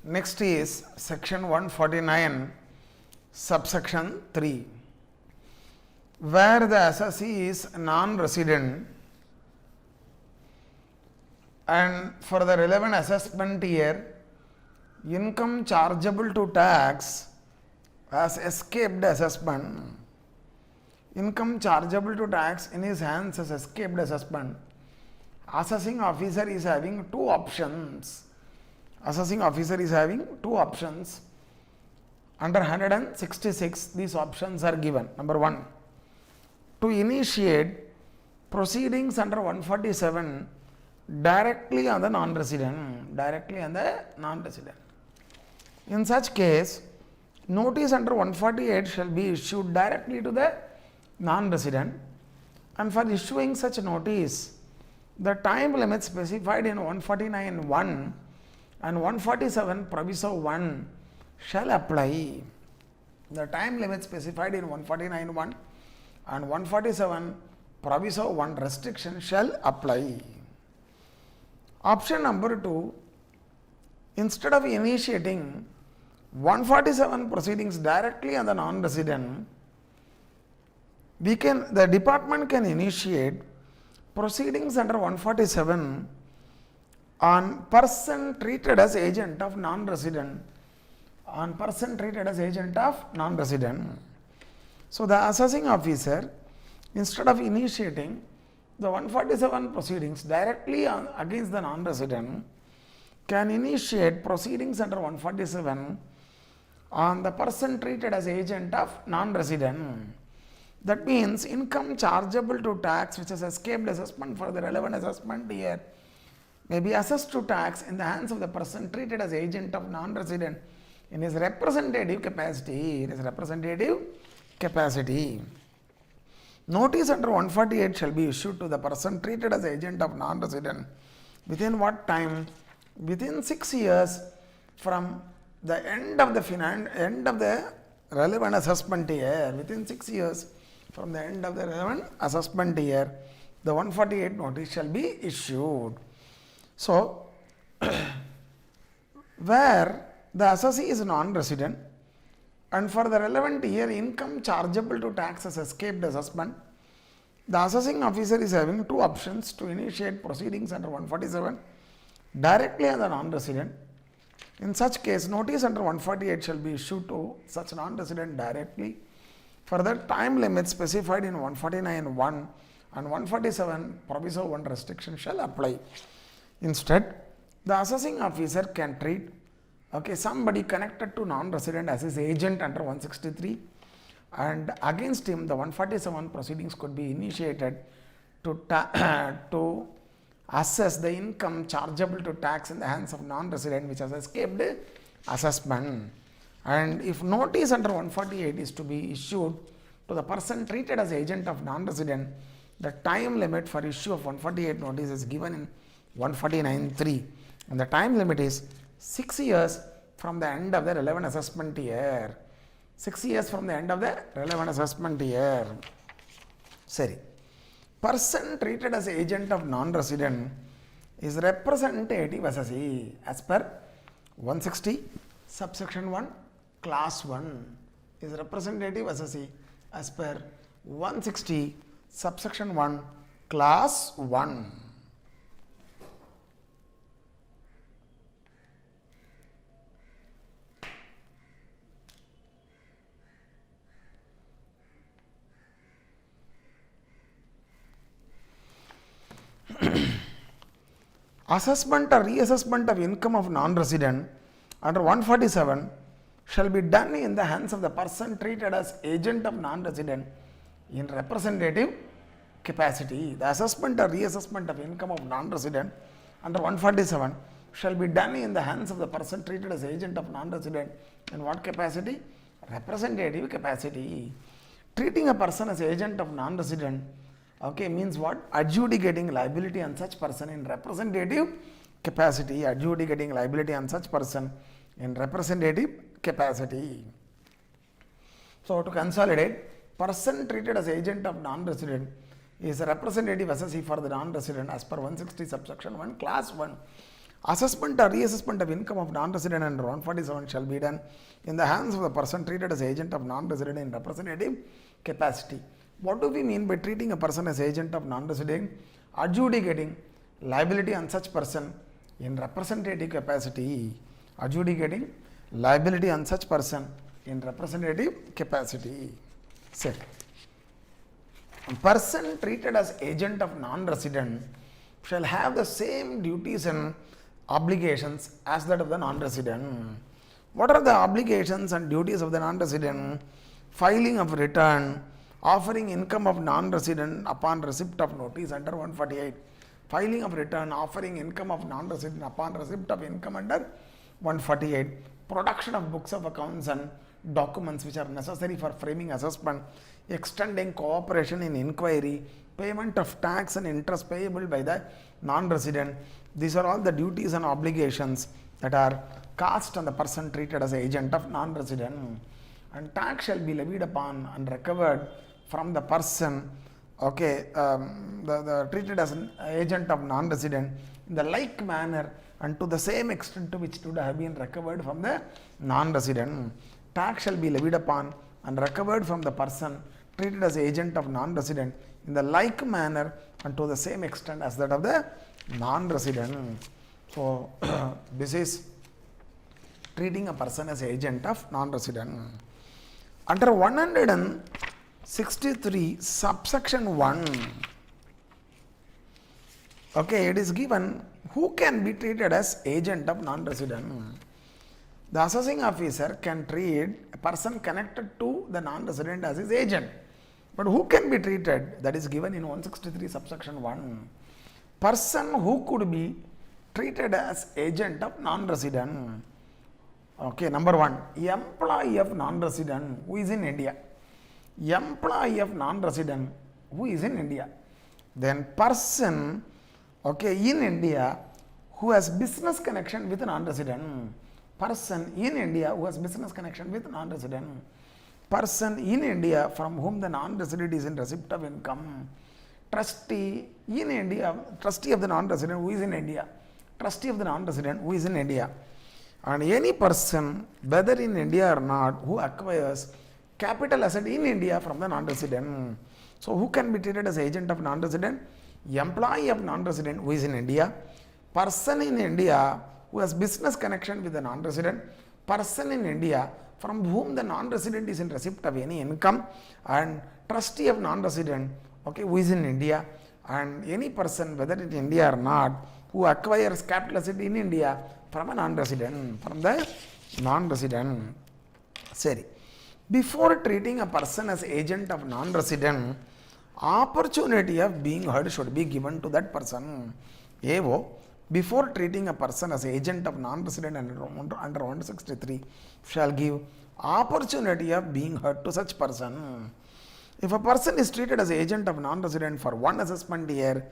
Next is section 149, subsection 3, where the assessee is non-resident and for the relevant assessment year, income chargeable to tax has escaped assessment. Income chargeable to tax in his hands has escaped assessment. Assessing officer is having two options. Assessing officer is having two options. Under 166, these options are given. Number 1, to initiate proceedings under 147 directly on the non-resident. Directly on the non-resident. In such case, notice under 148 shall be issued directly to the non-resident, and for issuing such notice, the time limit specified in 149(1) and 147 proviso 1 shall apply. The time limit specified in 149(1) and 147 proviso 1 restriction shall apply. Option number 2, instead of initiating 147 proceedings directly on the non-resident, the department can initiate proceedings under 147 on person treated as agent of non-resident. On person treated as agent of non-resident. So the assessing officer, instead of initiating the 147 proceedings directly against the non-resident, can initiate proceedings under 147 on the person treated as agent of non-resident. That means income chargeable to tax which has escaped assessment for the relevant assessment year may be assessed to tax in the hands of the person treated as agent of non-resident in his representative capacity. Notice under 148 shall be issued to the person treated as agent of non-resident. Within what time? Within 6 years from the end of the relevant assessment year. Within 6 years from the end of the relevant assessment year, the 148 notice shall be issued. So, where the assessee is non-resident and for the relevant year income chargeable to tax has escaped assessment, the assessing officer is having two options to initiate proceedings under 147 directly on the non-resident. In such case, notice under 148 shall be issued to such non-resident directly. Further, time limits specified in 149(1) and 147 proviso 1 restriction shall apply. Instead, the assessing officer can treat somebody connected to non-resident as his agent under 163, and against him the 147 proceedings could be initiated to assess the income chargeable to tax in the hands of non-resident which has escaped assessment. And if notice under 148 is to be issued to the person treated as agent of non-resident, the time limit for issue of 148 notice is given in 149(3), and the time limit is 6 years from the end of the relevant assessment year. 6 years from the end of the relevant assessment year. Seri. Person treated as agent of non-resident is representative assessee as per 160 subsection 1 class 1 is representative assessee as per 160 subsection 1 class 1. Assessment or reassessment of income of non-resident under 147 shall be done in the hands of the person treated as agent of non-resident in representative capacity. The assessment or reassessment of income of non-resident under 147 shall be done in the hands of the person treated as agent of non-resident in what capacity? Representative capacity. Treating a person as agent of non-resident means what? Adjudicating liability on such person in representative capacity. Adjudicating liability on such person in representative capacity. So, to consolidate, person treated as agent of non-resident is a representative assessee for the non-resident as per 160 subsection 1 class 1. Assessment or reassessment of income of non-resident under 147 shall be done in the hands of the person treated as agent of non-resident in representative capacity. What do we mean by treating a person as agent of non-resident? Adjudicating liability on such person in representative capacity. Adjudicating liability on such person in representative capacity. Second, a person treated as agent of non-resident shall have the same duties and obligations as that of the non-resident. What are the obligations and duties of the non-resident? Filing of return, offering income of non-resident upon receipt of notice under 148. Filing of return, offering income of non-resident upon receipt of income under 148. Production of books of accounts and documents which are necessary for framing assessment, extending cooperation in inquiry, payment of tax and interest payable by the non-resident. These are all the duties and obligations that are cast on the person treated as agent of non-resident. And tax shall be levied upon and recovered from the person, the treated as an agent of non-resident in the like manner and to the same extent to which it would have been recovered from the non-resident. Tax shall be levied upon and recovered from the person treated as agent of non-resident in the like manner and to the same extent as that of the non-resident. So, this is treating a person as agent of non-resident. Under 163 subsection 1, it is given who can be treated as agent of non-resident. The assessing officer can treat a person connected to the non-resident as his agent. But who can be treated? That is given in 163 subsection 1. Person who could be treated as agent of non-resident. Number 1, employee of non-resident who is in India. Employee of non-resident who is in India. Then person in India who has business connection with non-resident. Person in India who has business connection with non-resident. Person in India from whom the non-resident is in receipt of income. Trustee in India, trustee of the non-resident who is in India. Trustee of the non-resident who is in India. And any person, whether in India or not, who acquires capital asset in India from the non-resident. So, who can be treated as agent of non-resident? Employee of non-resident who is in India. Person in India who has business connection with the non-resident. Person in India from whom the non-resident is in receipt of any income. And trustee of non-resident who is in India. And any person, whether in India or not, who acquires capital asset in India from a non-resident, from the non-resident. Seri. Before treating a person as agent of non-resident, opportunity of being heard should be given to that person. Before treating a person as agent of non-resident under 163, shall give opportunity of being heard to such person. If a person is treated as agent of non-resident for one assessment year,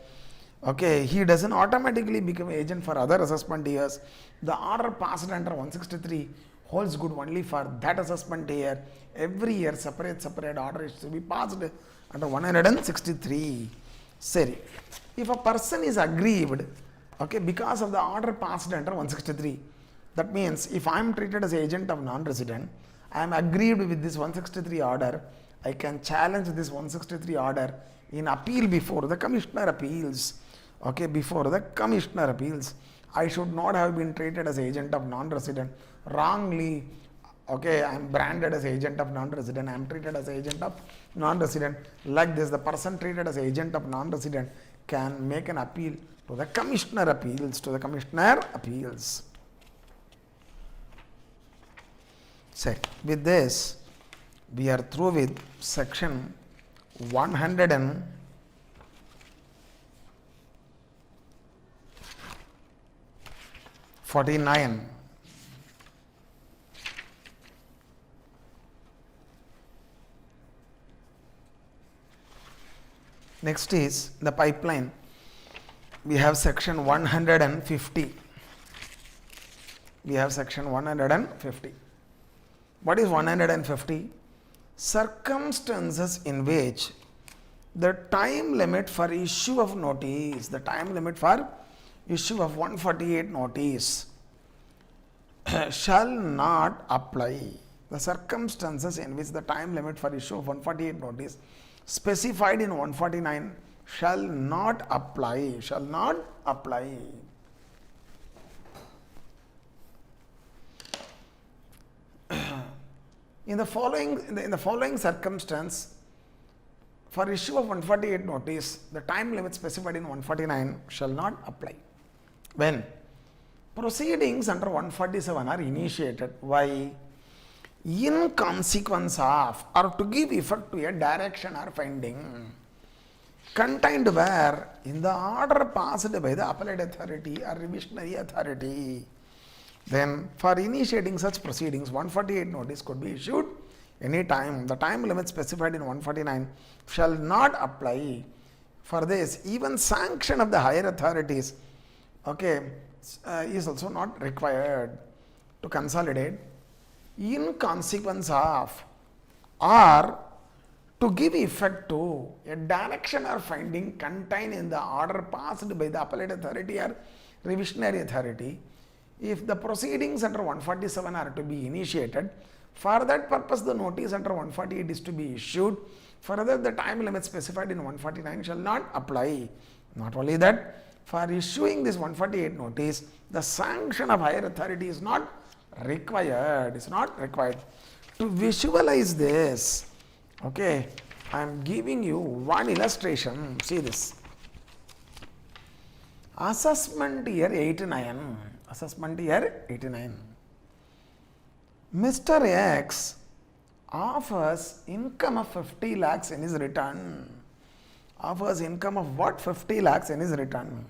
he doesn't automatically become agent for other assessment years. The order passed under 163 holds good only for that assessment year. Every year separate order is to be passed under 163. Seri. If a person is aggrieved, because of the order passed under 163, that means if I am treated as agent of non-resident, I am aggrieved with this 163 order, I can challenge this 163 order in appeal before the Commissioner Appeals. Before the Commissioner Appeals. I should not have been treated as agent of non-resident. Wrongly, I am branded as agent of non-resident. I am treated as agent of non-resident. Like this, the person treated as agent of non-resident can make an appeal to the Commissioner Appeals. So, with this, we are through with section 149. Next is the pipeline. We have section 150. Section 150. What is 150? Circumstances in which the time limit for issue of notice, issue of 148 notice shall not apply. The circumstances in which the time limit for issue of 148 notice specified in 149 shall not apply. Shall not apply. In the following circumstance, for issue of 148 notice, the time limit specified in 149 shall not apply. When proceedings under 147 are initiated, why? In consequence of, or to give effect to a direction or finding contained where in the order passed by the appellate authority or revisionary authority. Then for initiating such proceedings, 148 notice could be issued any time. The time limit specified in 149 shall not apply. For this, even sanction of the higher authorities, is also not required. To consolidate, in consequence of, or to give effect to a direction or finding contained in the order passed by the appellate authority or revisionary authority, if the proceedings under 147 are to be initiated, for that purpose the notice under 148 is to be issued. Further, the time limit specified in 149 shall not apply. Not only that, for issuing this 148 notice, the sanction of higher authority is not required. Is not required. To visualize this, I am giving you one illustration. See this. Assessment year 89. Assessment year 89. Mr. X offers income of 50 lakhs in his return. Offers income of what? 50 lakhs in his return.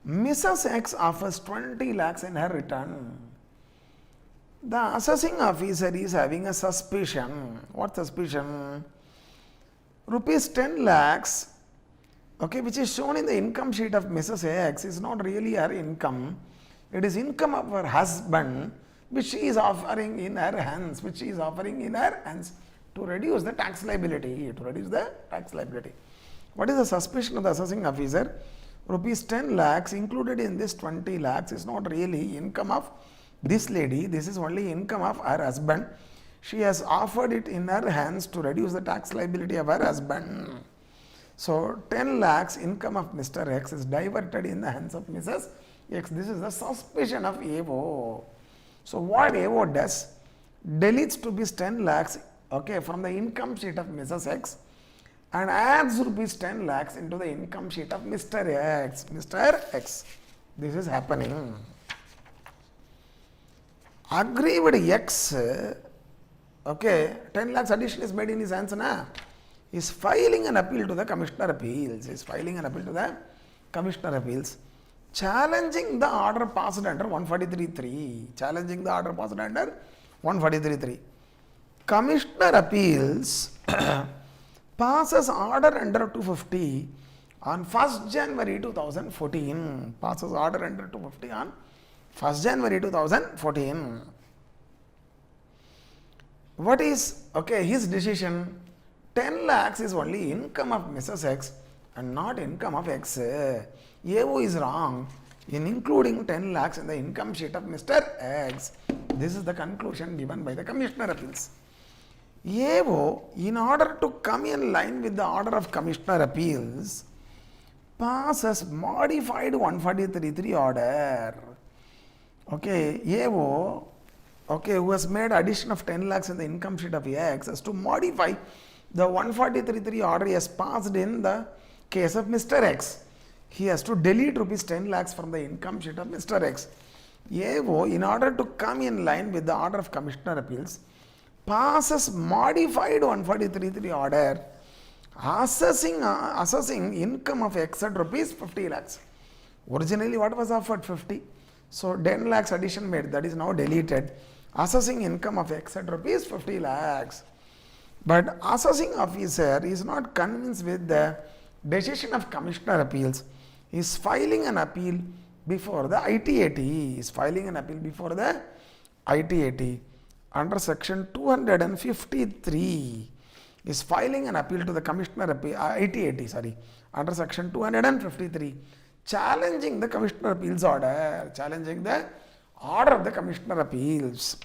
Mrs. X offers 20 lakhs in her return. The assessing officer is having a suspicion. What suspicion? Rupees 10 lakhs, which is shown in the income sheet of Mrs. X is not really her income. It is income of her husband, which she is offering in her hands, to reduce the tax liability. What is the suspicion of the assessing officer? Rupees 10 lakhs included in this 20 lakhs is not really income of this lady. This is only income of her husband. She has offered it in her hands to reduce the tax liability of her husband. So 10 lakhs income of Mr. X is diverted in the hands of Mrs. X. This is the suspicion of AO. So what AO does? Deletes rupees 10 lakhs from the income sheet of Mrs. X and adds rupees 10 lakhs into the income sheet of Mr. X. This is happening. Aggrieved X, 10 lakhs addition is made in his hands now. Is filing an appeal to the Commissioner Appeals. Challenging the order passed under 143.3. Commissioner Appeals passes order under 250 on 1st January 2014. Passes order under 250 on 1st January 2014. What is his decision? 10 lakhs is only income of Mrs. X and not income of X. AO is wrong in including 10 lakhs in the income sheet of Mr. X. This is the conclusion given by the Commissioner Appeals. AO, in order to come in line with the order of Commissioner Appeals, passes modified 143.3 order. AO, who has made addition of 10 lakhs in the income sheet of X has to modify the 143.3 order he has passed in the case of Mr. X. He has to delete rupees 10 lakhs from the income sheet of Mr. X. AO, in order to come in line with the order of Commissioner Appeals, passes modified 143.3 order assessing income of X at rupees 50 lakhs. Originally what was offered? 50. So 10 lakhs addition made, that is now deleted. Assessing income of X at rupees 50 lakhs. But assessing officer is not convinced with the decision of Commissioner Appeals. He is filing an appeal before the ITAT. Under section 253 is filing an appeal to the Commissioner ITAT. Under section 253, challenging the Commissioner Appeals order, challenging the order of the Commissioner Appeals.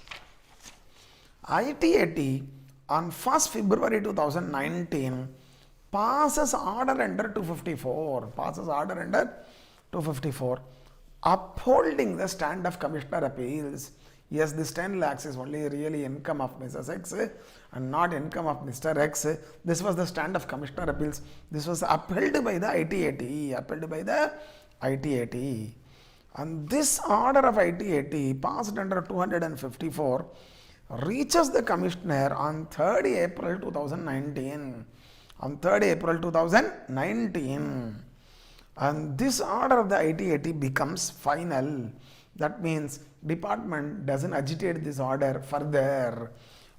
ITAT on 1st February 2019 passes order under 254, upholding the stand of Commissioner Appeals. Yes, this 10 lakhs is only really income of Mrs. X and not income of Mr. X. This was the stand of Commissioner Appeals. This was upheld by the ITAT, And this order of ITAT passed under 254 reaches the Commissioner on 3rd April 2019. On 3rd April 2019. And this order of the ITAT becomes final. That means department doesn't agitate this order further.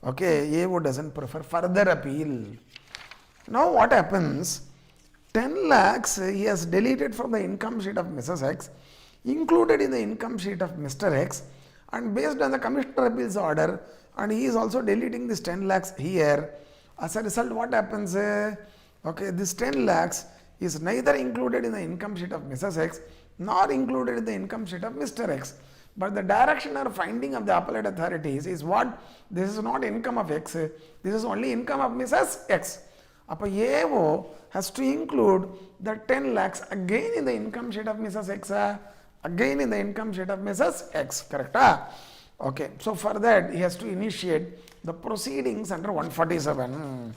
Okay, AO doesn't prefer further appeal. Now what happens? 10 lakhs he has deleted from the income sheet of Mrs. X, included in the income sheet of Mr. X, and based on the Commissioner Appeals order, and he is also deleting this 10 lakhs here. As a result, what happens? Okay, this 10 lakhs is neither included in the income sheet of Mrs. X nor included in the income sheet of Mr. X. But the direction or finding of the appellate authorities is what? This is not income of X, this is only income of Mrs. X. Appa AO has to include the 10 lakhs again in the income sheet of Mrs. X, again in the income sheet of Mrs. X, correct? Okay, so for that he has to initiate the proceedings under 147.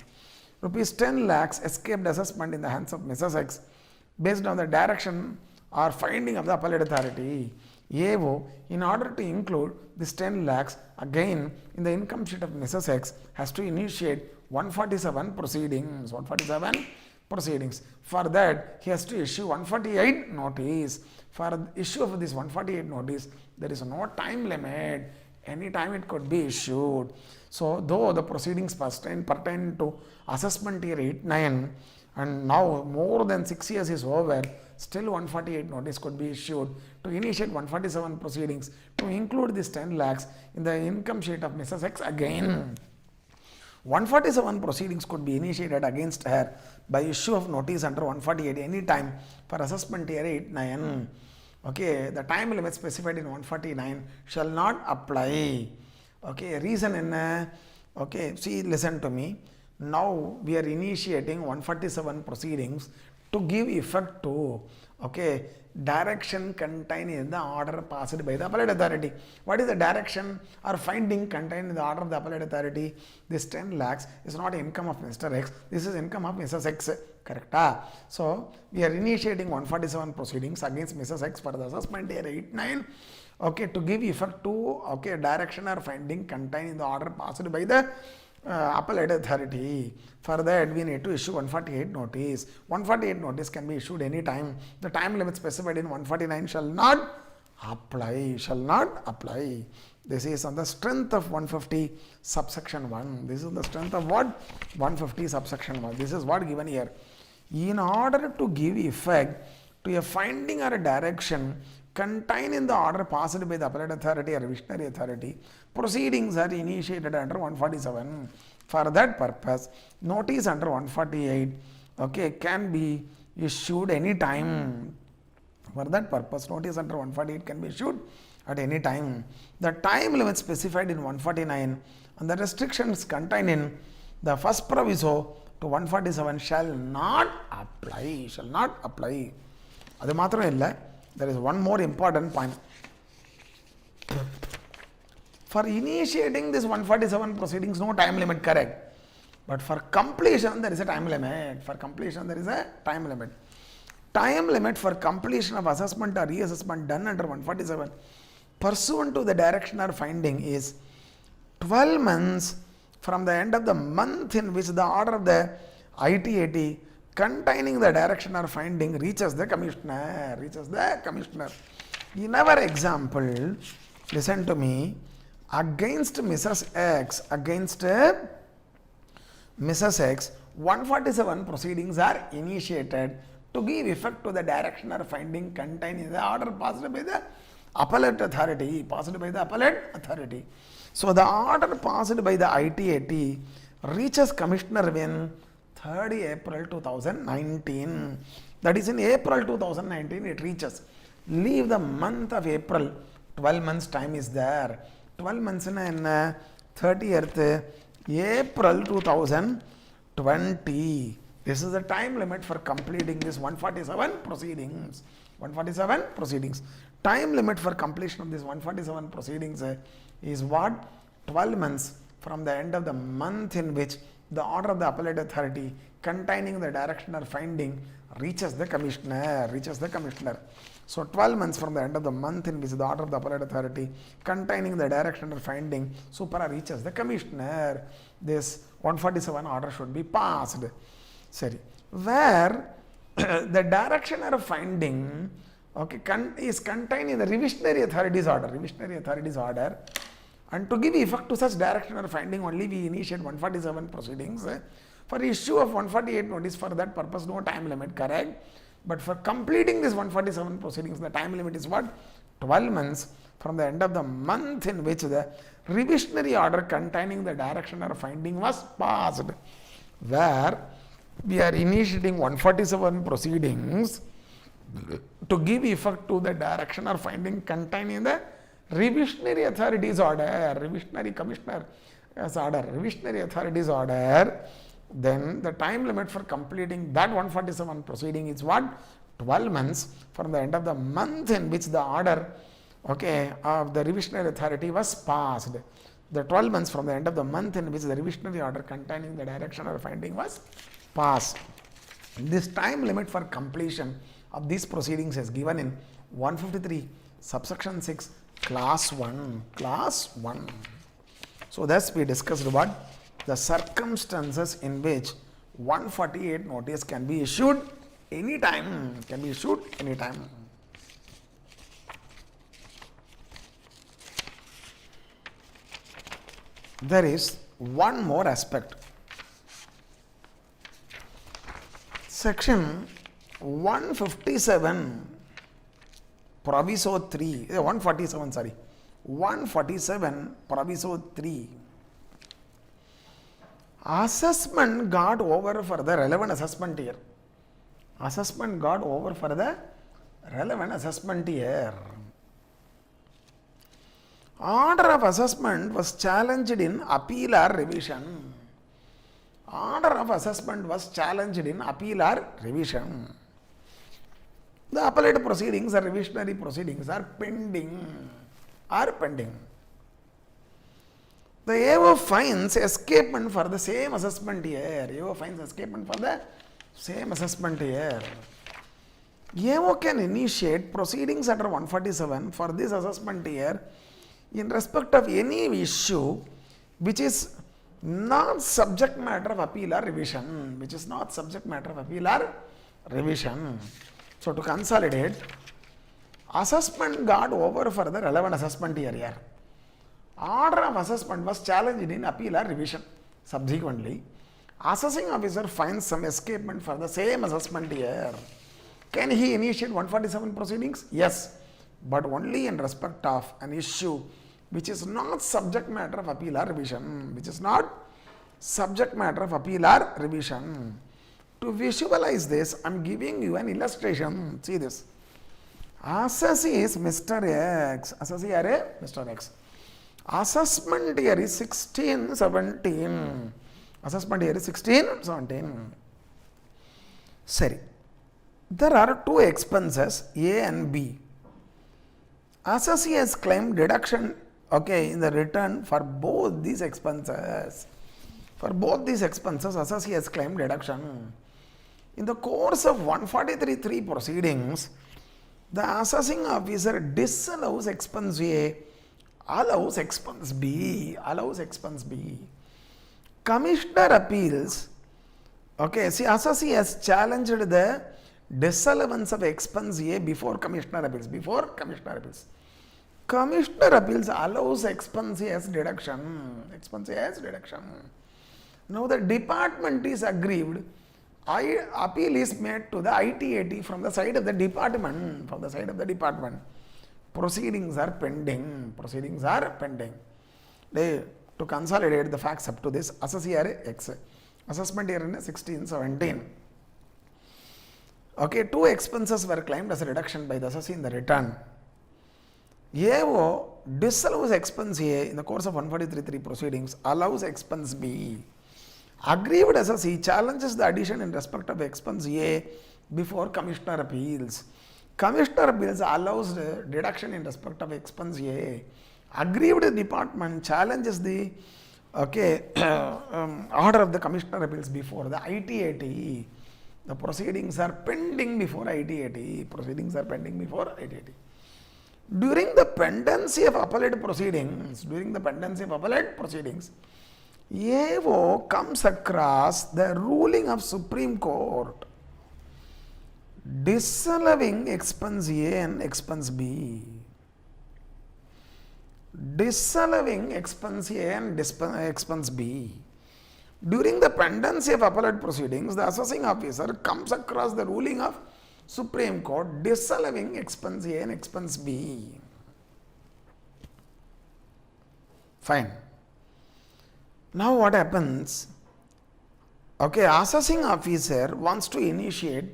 Rupees 10 lakhs escaped assessment in the hands of Mrs. X based on the direction or finding of the appellate authority. AO, in order to include this 10 lakhs again in the income sheet of Mrs. X, has to initiate 147 proceedings. 147 proceedings. For that, he has to issue 148 notice. For the issue of this 148 notice, there is no time limit. Any time it could be issued. So, though the proceedings pertain to assessment year 8-9, and now more than 6 years is over, still 148 notice could be issued to initiate 147 proceedings to include this 10 lakhs in the income sheet of Mrs. X again. 147 proceedings could be initiated against her by issue of notice under 148 any time for assessment year 8-9. Okay, the time limit specified in 149 shall not apply. Okay, reason in okay, see, listen to me. Now we are initiating 147 proceedings to give effect to, okay, direction contained in the order passed by the appellate authority. What is the direction or finding contained in the order of the appellate authority? This 10 lakhs is not income of Mr. X, this is income of Mrs. X, correct? So we are initiating 147 proceedings against Mrs. X for the assessment year 8-9, okay, to give effect to, okay, direction or finding contained in the order passed by the appellate authority. For that, we need to issue 148 notice. 148 notice can be issued any time. The time limit specified in 149 shall not apply. Shall not apply. This is on the strength of 150 subsection 1. This is the strength of what? 150 subsection 1. This is what given here. In order to give effect to a finding or a direction contained in the order passed by the appellate authority or revisionary authority, proceedings are initiated under 147. For that purpose, notice under 148, okay, can be issued any time. For that purpose, notice under 148 can be issued at any time. The time limit specified in 149 and the restrictions contained in the first proviso to 147 shall not apply. Shall not apply. Adu matram illa. There is one more important point. For initiating this 147 proceedings, no time limit, correct. But for completion, there is a time limit. For completion, there is a time limit. Time limit for completion of assessment or reassessment done under 147 pursuant to the direction or finding is 12 months from the end of the month in which the order of the ITAT containing the direction or finding reaches the commissioner. In our example, listen to me, against Mrs. X, 147 proceedings are initiated to give effect to the direction or finding contained in the order passed by the appellate authority. So the order passed by the ITAT reaches commissioner when 3rd April 2019. That is in April 2019 it reaches. Leave the month of April, 12 months time is there. 12 months in 30th April 2020. This is the time limit for completing this 147 proceedings. 147 proceedings. Time limit for completion of this 147 proceedings is what? 12 months from the end of the month in which the order of the appellate authority containing the direction or finding reaches the commissioner. So 12 months from the end of the month in which the order of the appellate authority containing the direction or finding supra reaches the commissioner, this 147 order should be passed. Sorry, where the direction or finding, okay, is contained in the revisionary authority's order, and to give effect to such direction or finding only we initiate 147 proceedings. For issue of 148 notice, for that purpose no time limit, correct? But for completing this 147 proceedings, the time limit is what? 12 months from the end of the month in which the revisionary order containing the direction or finding was passed. Where we are initiating 147 proceedings to give effect to the direction or finding contained in the revisionary authority's order, revisionary authority's order, then the time limit for completing that 147 proceeding is what? 12 months from the end of the month in which the order, okay, of the revisionary authority was passed. The 12 months from the end of the month in which the revisionary order containing the direction or finding was passed. This time limit for completion of these proceedings is given in 153 subsection 6 class 1. So thus we discussed what? The circumstances in which 148 notice can be issued anytime. There is one more aspect. Section 157 Proviso 3, 147 Proviso 3. Assessment got over for the relevant assessment year. Order of assessment was challenged in appeal or revision. The appellate proceedings or revisionary proceedings are pending. The AO finds escapement for the same assessment year. AO can initiate proceedings under 147 for this assessment year in respect of any issue which is not subject matter of appeal or revision. So to consolidate, assessment got over for the relevant assessment year. Order of assessment was challenged in appeal or revision. Subsequently, assessing officer finds some escapement for the same assessment year. Can he initiate 147 proceedings? Yes, but only in respect of an issue which is not subject matter of appeal or revision. To visualize this, I am giving you an illustration. See this. Assessee is Mr. X. Assessment year is 16-17. Sorry. There are two expenses, A and B. Assessee has claimed deduction, okay, in the return for both these expenses. Assessee has claimed deduction. In the course of 143.3 proceedings, the assessing officer disallows expense A, allows expense B. Commissioner appeals. Okay, see, assessee has challenged the disallowance of expense A before commissioner appeals. Commissioner appeals allows expense A as deduction. Now the department is aggrieved. Appeal is made to the ITAT from the side of the department. Proceedings are pending. To consolidate the facts up to this, assessee are X. Assessment year in 16-17. Okay, two expenses were claimed as a reduction by the assessee in the return. AO disallows expense A in the course of 143.3 proceedings, allows expense B. Aggrieved assessee challenges the addition in respect of expense A before Commissioner appeals. Commissioner appeals allows the deduction in respect of expense A. Aggrieved department challenges the order of the Commissioner appeals before the ITAT. The proceedings are pending before ITAT. Proceedings are pending before ITAT. During the pendency of appellate proceedings, AO comes across the ruling of Supreme Court disallowing expense A and expense B. Disallowing expense A and expense B. During the pendency of appellate proceedings, the assessing officer comes across the ruling of Supreme Court disallowing expense A and expense B. Fine. Now what happens? Okay, assessing officer wants to initiate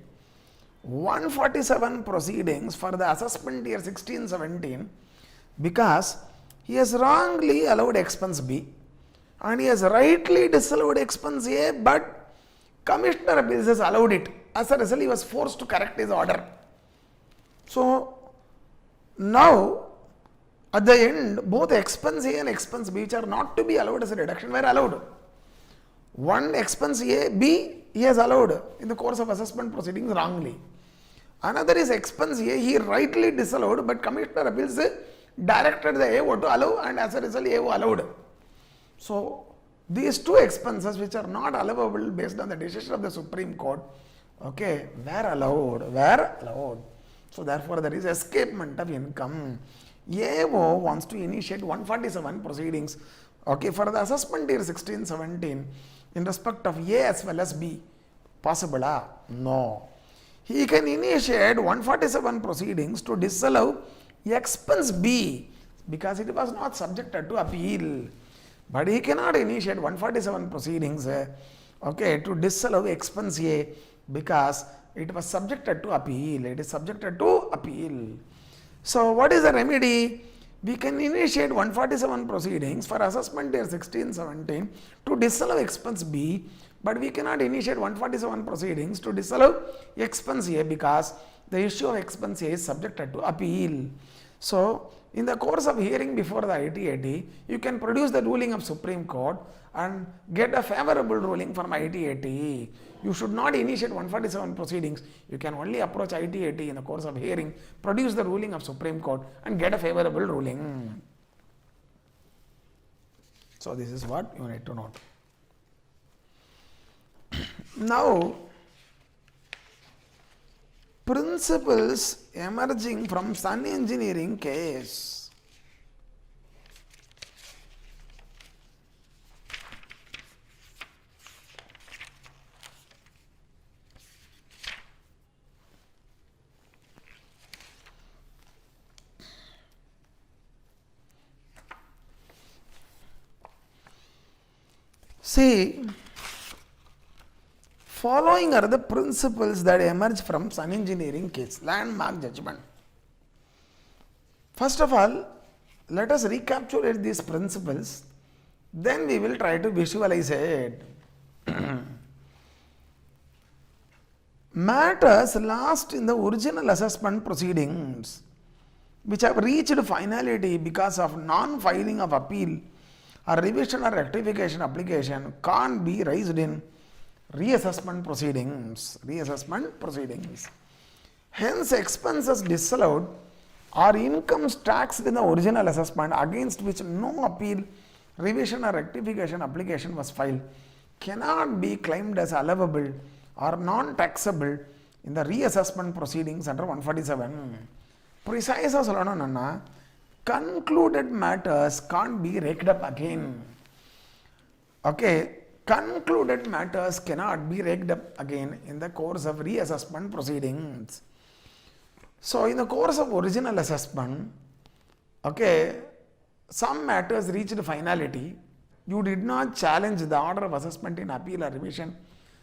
147 proceedings for the assessment year 16-17 because he has wrongly allowed expense B and he has rightly disallowed expense A, but Commissioner appeals has allowed it. As a result, he was forced to correct his order. So now at the end, both expense A and expense B, which are not to be allowed as a reduction, were allowed. One expense A, B, he has allowed in the course of assessment proceedings wrongly. Another is expense A, he rightly disallowed, but Commissioner appeals directed the AO to allow, and as a result, AO allowed. So these two expenses, which are not allowable based on the decision of the Supreme Court, okay, were allowed. So therefore, there is escapement of income. AO wants to initiate 147 proceedings, okay, for the assessment year 16-17 in respect of A as well as B. Possible? No. He can initiate 147 proceedings to disallow expense B because it was not subjected to appeal. But he cannot initiate 147 proceedings, okay, to disallow expense A because it was subjected to appeal. It is subjected to appeal. So what is the remedy? We can initiate 147 proceedings for assessment year 16-17 to disallow expense B, but we cannot initiate 147 proceedings to disallow expense A because the issue of expense A is subjected to appeal. So in the course of hearing before the ITAT, you can produce the ruling of Supreme Court and get a favorable ruling from ITAT. You should not initiate 147 proceedings. You can only approach ITAT in the course of hearing, produce the ruling of Supreme Court and get a favorable ruling. So this is what you need to note. Now, principles emerging from Sun Engineering case. See, following are the principles that emerge from Sun Engineering case, landmark judgment. First of all, let us recapitulate these principles, then we will try to visualize it. Matters lost in the original assessment proceedings, which have reached finality because of non-filing of appeal or revision or rectification application, can't be raised in reassessment proceedings. Hence, expenses disallowed or incomes taxed in the original assessment against which no appeal, revision or rectification application was filed cannot be claimed as allowable or non-taxable in the reassessment proceedings under 147. Precise solana concluded matters can't be raked up again. Okay, concluded matters cannot be raked up again in the course of reassessment proceedings. So in the course of original assessment, okay, some matters reached finality. You did not challenge the order of assessment in appeal or revision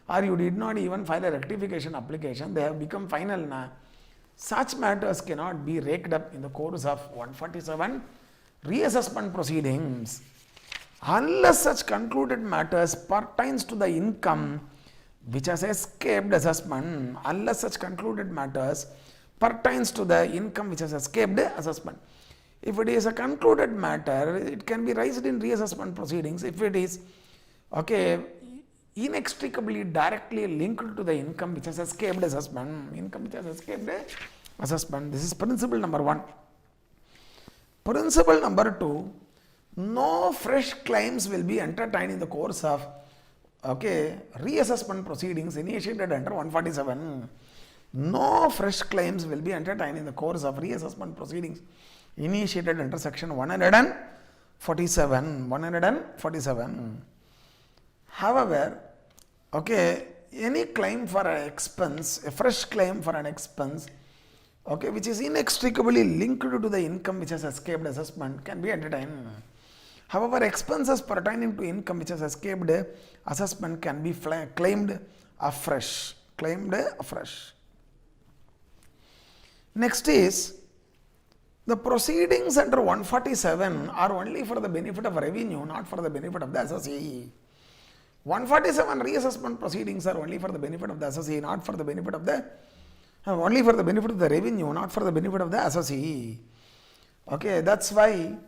or you did not even file a rectification application, they have become final now. Such matters cannot be raked up in the course of 147 reassessment proceedings unless such concluded matters pertains to the income which has escaped assessment, unless such concluded matters pertains to the income which has escaped assessment. If it is a concluded matter, it can be raised in reassessment proceedings. If it is inextricably directly linked to the income which has escaped assessment, this is principle number 1. Principle number 2, no fresh claims will be entertained in the course of reassessment proceedings initiated under 147. No fresh claims will be entertained in the course of reassessment proceedings initiated under section 147. However, any claim for an expense, a fresh claim for an expense, which is inextricably linked to the income which has escaped assessment can be entertained. However, expenses pertaining to income which has escaped assessment can be claimed afresh. Next is, the proceedings under 147 are only for the benefit of revenue, not for the benefit of the assessee. 147 reassessment proceedings are only for the benefit of the assessee, not for the benefit of the only for the benefit of the revenue, not for the benefit of the assessee. That's why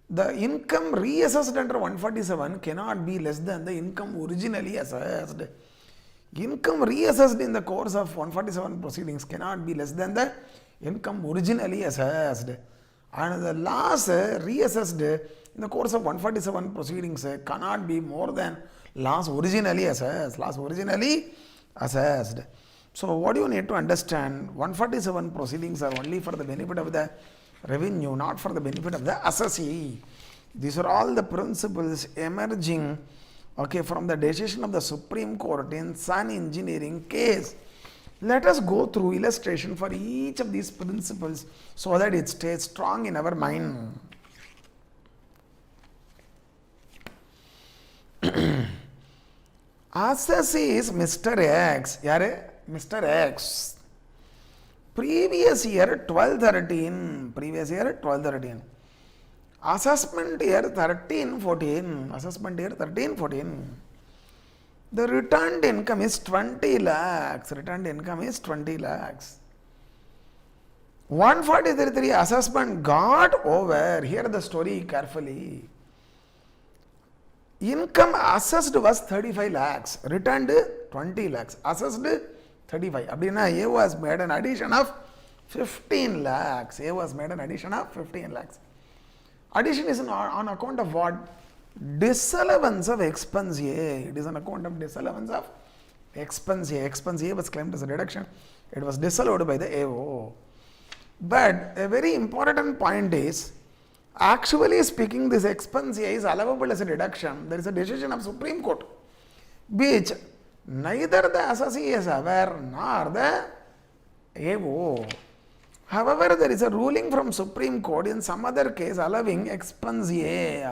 the income reassessed under 147 cannot be less than the income originally assessed. Income reassessed in the course of 147 proceedings cannot be less than the income originally assessed. And the loss reassessed in the course of 147 proceedings cannot be more than loss originally assessed. So what you need to understand, 147 proceedings are only for the benefit of the revenue, not for the benefit of the assessee. These are all the principles emerging from the decision of the Supreme Court in Sun Engineering case. Let us go through illustration for each of these principles so that it stays strong in our mind. Assessee is Mr. X. Mr. X. Previous year 12-13. Assessment year 13-14. The returned income is 20 lakhs. 143 assessment got over. Hear the story carefully. Income assessed was 35 lakhs. Returned 20 lakhs. Assessed 35. Abdina, A was made an addition of 15 lakhs. Addition is on account of what? Disallowance of expense A. It is on account of disallowance of expense A. Expense A was claimed as a deduction. It was disallowed by the AO. But a very important point is, actually speaking, this expense A is allowable as a deduction. There is a decision of Supreme Court which neither the assessee is aware nor the AO. However, there is a ruling from Supreme Court in some other case allowing expense A.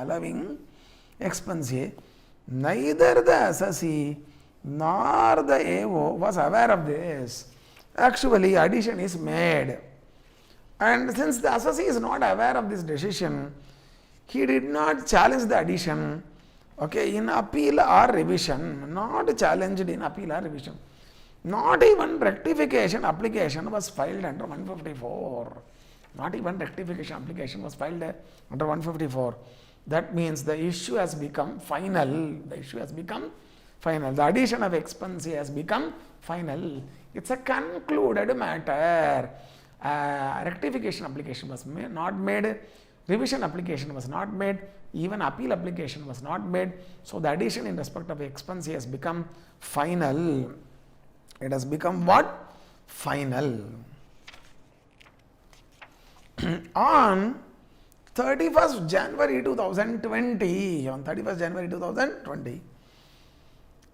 Neither the assessee nor the AO was aware of this. Actually, addition is made. And since the assessee is not aware of this decision, he did not challenge the addition in appeal or revision. Not challenged in appeal or revision. Not even rectification application was filed under 154. That means the issue has become final. The addition of expense has become final. It's a concluded matter. Rectification application was not made. Revision application was not made. Even appeal application was not made. So the addition in respect of expense has become final. It has become what? Final. On 31st January 2020,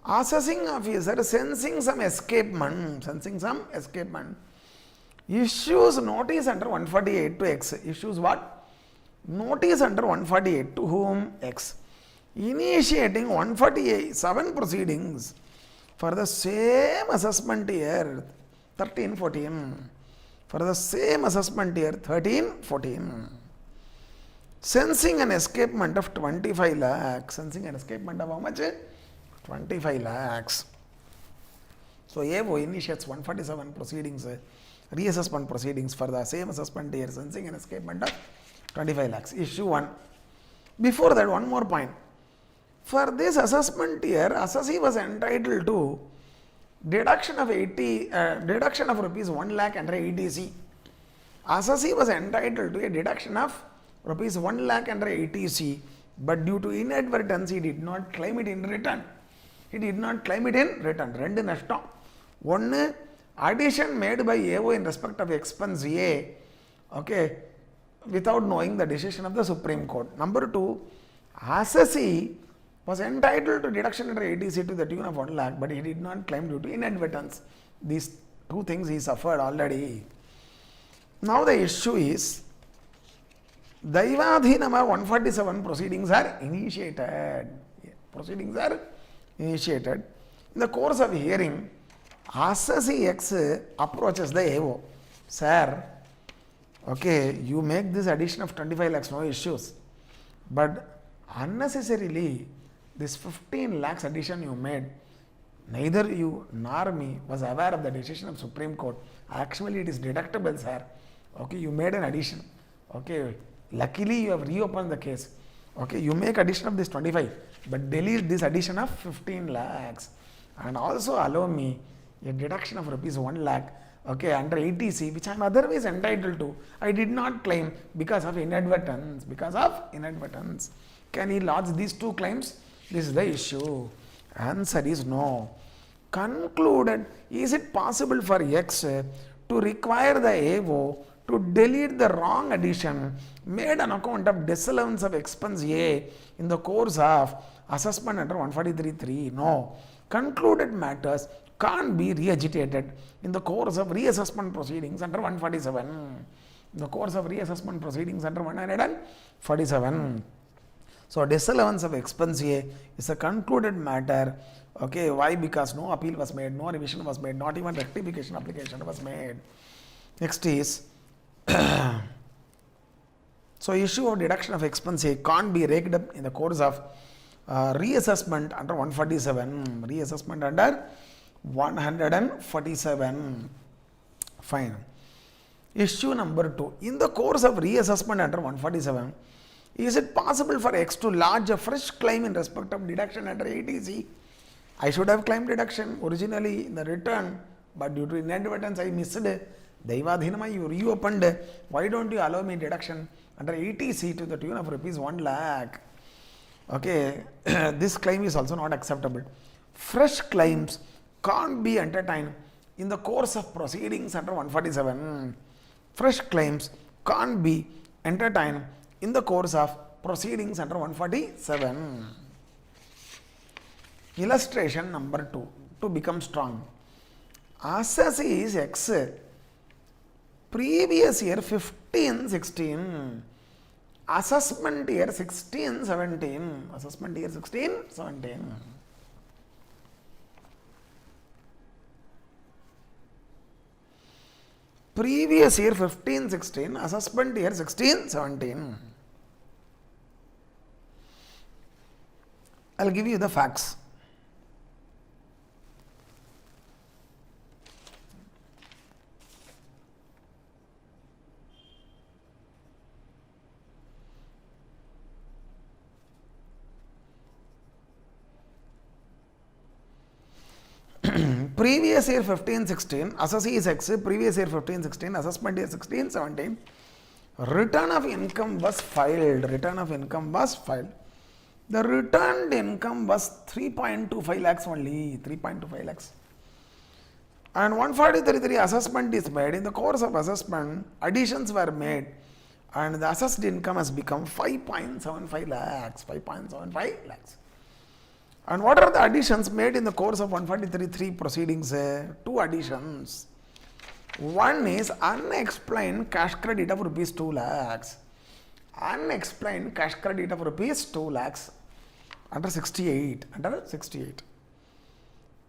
assessing officer sensing some escapement, issues notice under 148 to X. Issues what? Notice under 148 to whom? X. Initiating 147 proceedings For the same assessment year, 13-14. For the same assessment year, 13-14. Sensing an escapement of 25 lakhs. Sensing an escapement of how much? 25 lakhs. So, AO initiates 147 proceedings, reassessment proceedings for the same assessment year, sensing an escapement of 25 lakhs. Issue 1. Before that, one more point. For this assessment year, assessee was entitled to deduction of rupees 1 lakh under ATC. Assessee was entitled to a deduction of rupees 1 lakh under ATC, but due to inadvertence, he did not claim it in return. He did not claim it in return. Rendu nashtam. One, addition made by AO in respect of expense A, okay, without knowing the decision of the Supreme Court. Number 2, assessee was entitled to deduction under ATC to the tune of 1 lakh, but he did not claim due to inadvertence. These two things he suffered already. Now the issue is, Daivadhinama 147 proceedings are initiated. Proceedings are initiated. In the course of hearing, assessee X approaches the AO. Sir, okay, you make this addition of 25 lakhs, no issues. But unnecessarily, this 15 lakhs addition you made, neither you nor me was aware of the decision of Supreme Court. Actually, it is deductible, sir. Okay, you made an addition. Okay, luckily you have reopened the case. Okay, you make addition of this 25, but delete this addition of 15 lakhs. And also allow me a deduction of rupees 1 lakh, okay, under ATC, which I am otherwise entitled to. I did not claim because of inadvertence. Because of inadvertence. Can he lodge these two claims? This is the issue. Answer is no. Concluded, is it possible for X to require the AO to delete the wrong addition made on account of disallowance of expense A in the course of assessment under 143.3? No. Concluded matters can't be re-agitated in the course of reassessment proceedings under 147. In the course of reassessment proceedings under 147. So, disallowance of expense A is a concluded matter. Okay, why? Because no appeal was made, no revision was made, not even rectification application was made. Next is, so issue of deduction of expense A can't be raked up in the course of reassessment under 147. Reassessment under 147. Fine. Issue number 2. In the course of reassessment under 147, is it possible for X to lodge a fresh claim in respect of deduction under ATC? I should have claimed deduction originally in the return, but due to inadvertence I missed. Daivadhinama, you reopened. Why don't you allow me deduction under ATC to the tune of rupees 1 lakh? Okay, this claim is also not acceptable. Fresh claims can't be entertained in the course of proceedings under 147. Fresh claims can't be entertained in the course of proceedings under 147. Illustration number 2 to become strong. Assessee is X. Previous year 15-16. Assessment year 16-17. Assessment year 16-17. Previous year 15-16. Assessment year 16-17. I'll give you the facts. Previous year 15-16, assessee is X, previous year 15-16, assessment year 16-17, return of income was filed. Return of income was filed. The returned income was 3.25 lakhs only, 3.25 lakhs. And 143.3 assessment is made. In the course of assessment, additions were made and the assessed income has become 5.75 lakhs, 5.75 lakhs. And what are the additions made in the course of 143.3 proceedings? Two additions. One is unexplained cash credit of rupees 2 lakhs. Unexplained cash credit of rupees 2 lakhs under 68. Under 68.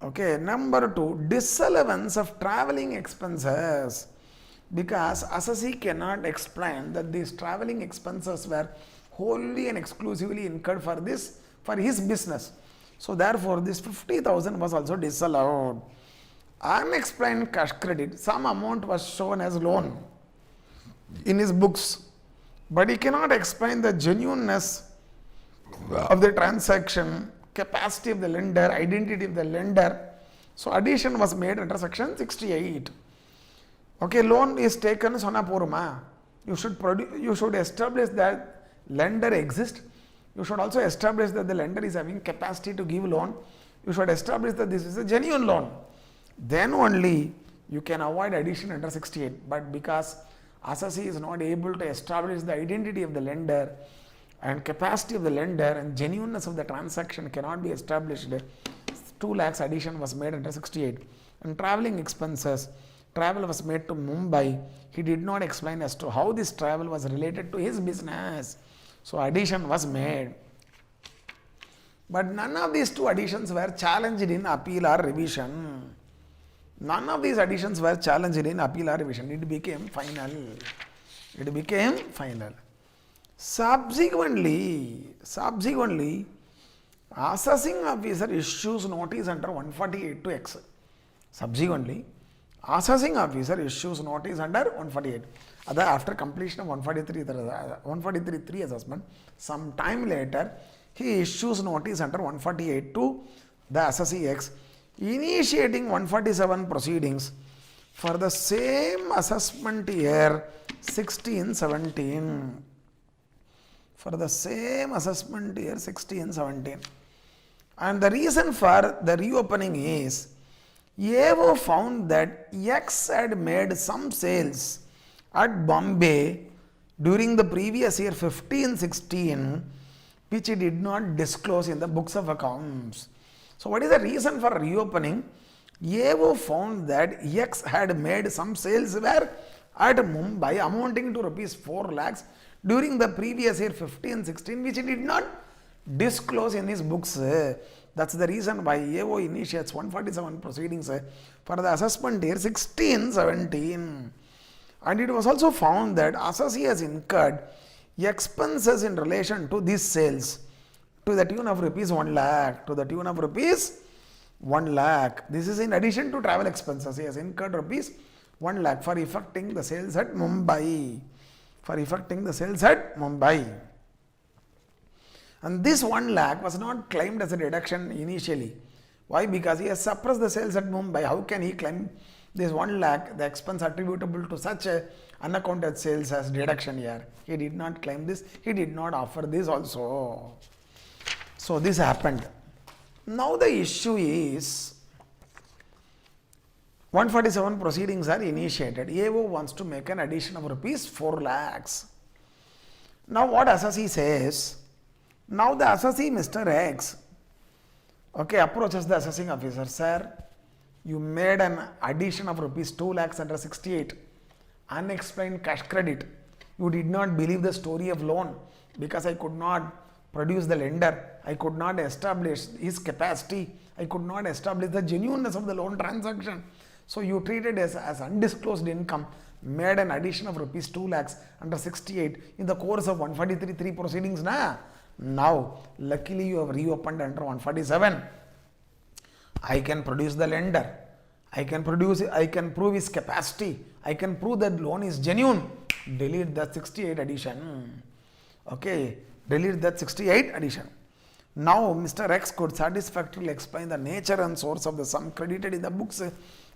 Okay, number 2, disallowance of traveling expenses, because assessee cannot explain that these traveling expenses were wholly and exclusively incurred for this, for his business. So therefore, this 50,000 was also disallowed. Unexplained cash credit, some amount was shown as loan in his books, but he cannot explain the genuineness of the transaction, capacity of the lender, identity of the lender. So addition was made under section 68. Okay, loan is taken sonapuruma. You should establish that lender exists. You should also establish that the lender is having capacity to give loan. You should establish that this is a genuine loan. Then only you can avoid addition under 68. But because assessee is not able to establish the identity of the lender and capacity of the lender and genuineness of the transaction cannot be established, 2 lakhs addition was made under 68. And traveling expenses, travel was made to Mumbai. He did not explain as to how this travel was related to his business. So addition was made. But none of these 2 additions were challenged in appeal or revision. None of these additions were challenged in appeal or revision. It became final. It became final. Subsequently, assessing officer issues notice under 148 to X. Subsequently, assessing officer issues notice under 148. After completion of 143 assessment, some time later, he issues notice under 148 to the assessee X, initiating 147 proceedings for the same assessment year 16-17. For the same assessment year 16-17. And the reason for the reopening is, AO found that X had made some sales at Bombay during the previous year 15-16, which he did not disclose in the books of accounts. So what is the reason for reopening? AO found that X had made some sales where at Mumbai amounting to rupees 4 lakhs during the previous year 15-16, which he did not disclose in his books. That's the reason why AO initiates 147 proceedings for the assessment year 16-17. And it was also found that assessee has incurred expenses in relation to these sales to the tune of rupees 1 lakh. To the tune of rupees 1 lakh. This is in addition to travel expenses. He has incurred rupees 1 lakh for effecting the sales at Mumbai. And this 1 lakh was not claimed as a deduction initially. Why? Because he has suppressed the sales at Mumbai. How can he claim this 1 lakh, the expense attributable to such a unaccounted sales, as deduction here? He did not claim this. He did not offer this also. So this happened. Now the issue is 147 proceedings are initiated. AO wants to make an addition of rupees 4 lakhs. Now what assessee says? Now the assessee, Mr. X, approaches the assessing officer. Sir, you made an addition of rupees 2 lakhs under 68. Unexplained cash credit. You did not believe the story of loan because I could not produce the lender. I could not establish his capacity. I could not establish the genuineness of the loan transaction. So you treated as undisclosed income, made an addition of rupees 2 lakhs under 68 in the course of 143 proceedings. Now, luckily you have reopened under 147. I can produce the lender. I can prove his capacity. I can prove that loan is genuine. Delete that 68 addition. Delete that 68 addition. Now, Mr. X could satisfactorily explain the nature and source of the sum credited in the books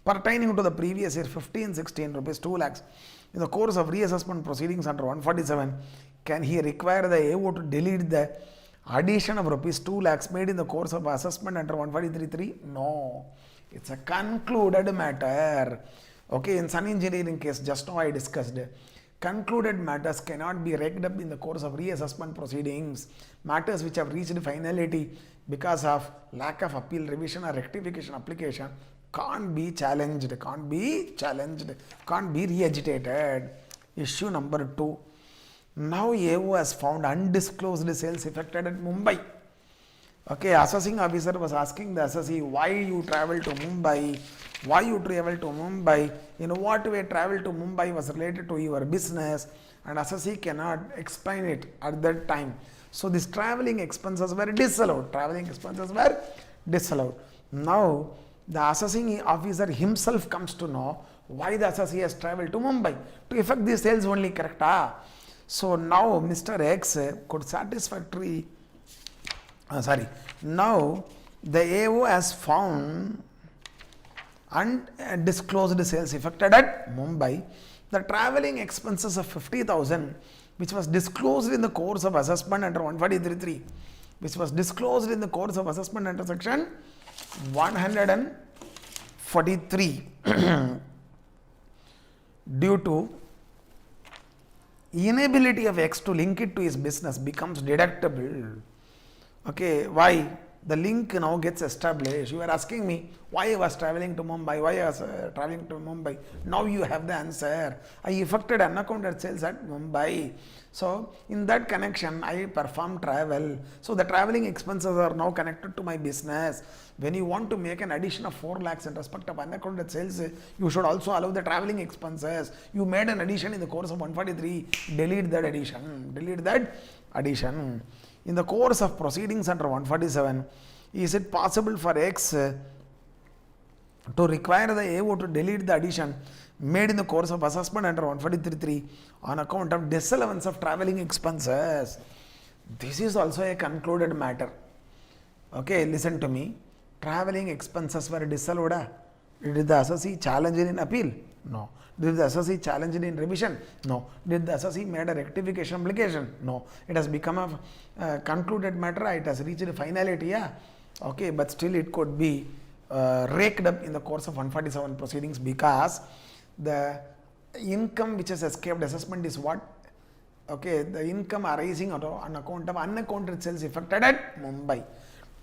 pertaining to the previous year 15-16 rupees 2 lakhs in the course of reassessment proceedings under 147. Can he require the AO to delete the addition of rupees 2 lakhs made in the course of assessment under 143.3? No. It's a concluded matter. In Sun Engineering case, just now I discussed, concluded matters cannot be raked up in the course of reassessment proceedings. Matters which have reached finality because of lack of appeal, revision or rectification application can't be challenged, can't be re-agitated. Issue number 2. Now AO has found undisclosed sales effected at Mumbai. Okay, assessing officer was asking the assessee why you travel to Mumbai, why you travel to Mumbai, in what way travel to Mumbai was related to your business, and assessee cannot explain it at that time. So these traveling expenses were disallowed. Traveling expenses were disallowed. Now the assessing officer himself comes to know why the assessee has traveled to Mumbai to effect the sales only, correct? So now Mr. X could satisfactory. Now the AO has found undisclosed sales effected at Mumbai. The travelling expenses of 50,000, which was disclosed in the course of assessment under 143.3, which was disclosed in the course of assessment under section 143, due to inability of X to link it to his business, becomes deductible. Okay, why? The link now gets established. You are asking me why I was traveling to Mumbai, why I was traveling to Mumbai. Now you have the answer. I effected unaccounted sales at Mumbai. So in that connection, I perform travel. So the traveling expenses are now connected to my business. When you want to make an addition of 4 lakhs in respect of unaccounted sales, you should also allow the traveling expenses. You made an addition in the course of 143, delete that addition. Delete that addition. In the course of proceedings under 147, is it possible for X to require the AO to delete the addition made in the course of assessment under 143.3 on account of disallowance of traveling expenses? This is also a concluded matter. Okay, listen to me. Traveling expenses were disallowed. Did the assessee challenge it in appeal? No. Did the assessee challenge it in revision? No. Did the assessee made a rectification application? No. It has become a concluded matter. It has reached finality. Yeah. Okay, but still it could be raked up in the course of 147 proceedings, because the income which has escaped assessment is what? Okay, the income arising on account of unaccounted sales effected at Mumbai.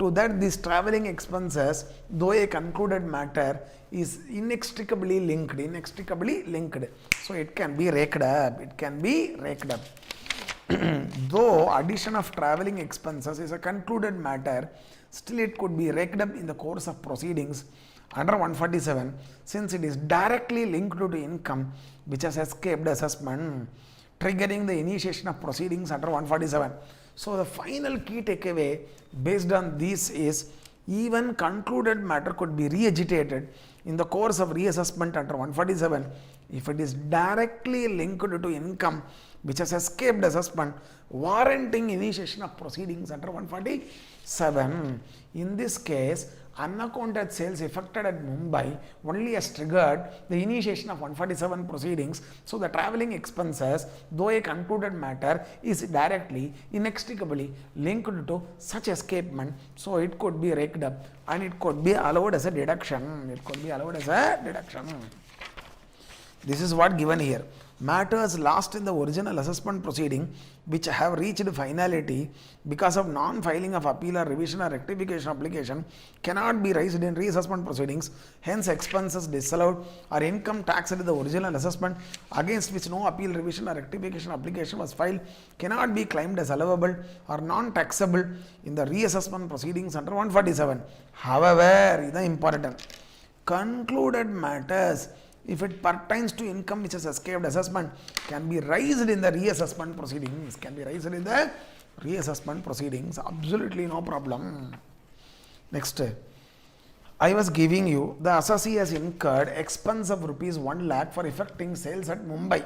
To that, these traveling expenses, though a concluded matter, is inextricably linked. So it can be raked up. Though addition of traveling expenses is a concluded matter, still it could be raked up in the course of proceedings under 147, since it is directly linked to income which has escaped assessment, triggering the initiation of proceedings under 147. So the final key takeaway based on this is, even concluded matter could be re-agitated in the course of reassessment under 147 if it is directly linked to income which has escaped assessment, warranting initiation of proceedings under 147. In this case, unaccounted sales effected at Mumbai only has triggered the initiation of 147 proceedings. So the traveling expenses, though a concluded matter, is directly, inextricably linked to such escapement. So it could be raked up and it could be allowed as a deduction. This is what given here. Matters lost in the original assessment proceeding, which have reached finality because of non-filing of appeal or revision or rectification application, cannot be raised in reassessment proceedings. Hence, expenses disallowed or income taxed in the original assessment against which no appeal, revision or rectification application was filed cannot be claimed as allowable or non-taxable in the reassessment proceedings under 147. However, this is important. Concluded matters, if it pertains to income which has escaped assessment, can be raised in the reassessment proceedings. Absolutely no problem. Next, I was giving you the assessee has incurred expense of rupees 1 lakh for effecting sales at Mumbai.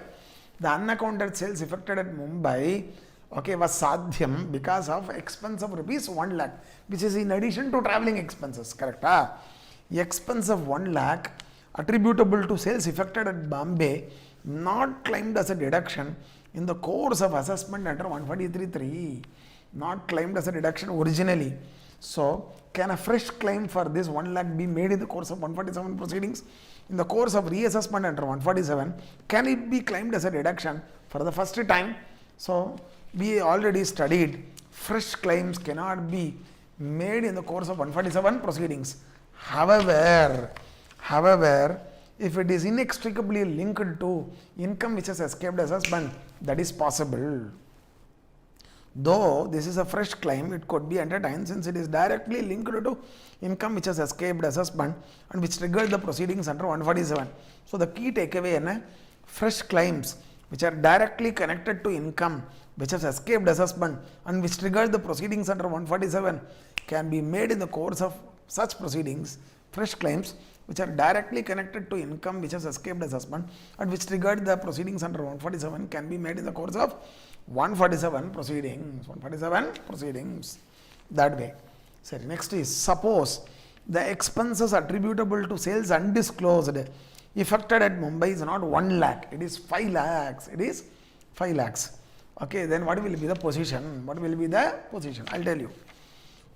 The unaccounted sales effected at Mumbai, okay, was sadhyam because of expense of rupees 1 lakh, which is in addition to travelling expenses, correct? Expense of 1 lakh attributable to sales effected at Bombay, not claimed as a deduction in the course of assessment under 143.3, not claimed as a deduction originally. So, can a fresh claim for this 1 lakh be made in the course of 147 proceedings? In the course of reassessment under 147, can it be claimed as a deduction for the first time? So, we already studied fresh claims cannot be made in the course of 147 proceedings. However, if it is inextricably linked to income which has escaped assessment, that is possible. Though this is a fresh claim, it could be entertained since it is directly linked to income which has escaped assessment and which triggered the proceedings under 147. So the key takeaway is fresh claims which are directly connected to income which has escaped assessment and which triggered the proceedings under 147 can be made in the course of such proceedings. Fresh claims which are directly connected to income which has escaped assessment and which triggered the proceedings under 147 can be made in the course of 147 proceedings. 147 proceedings. That way. So next is, suppose the expenses attributable to sales undisclosed effected at Mumbai is not 1 lakh, it is 5 lakhs. It is 5 lakhs. Okay, then what will be the position? What will be the position? I'll tell you.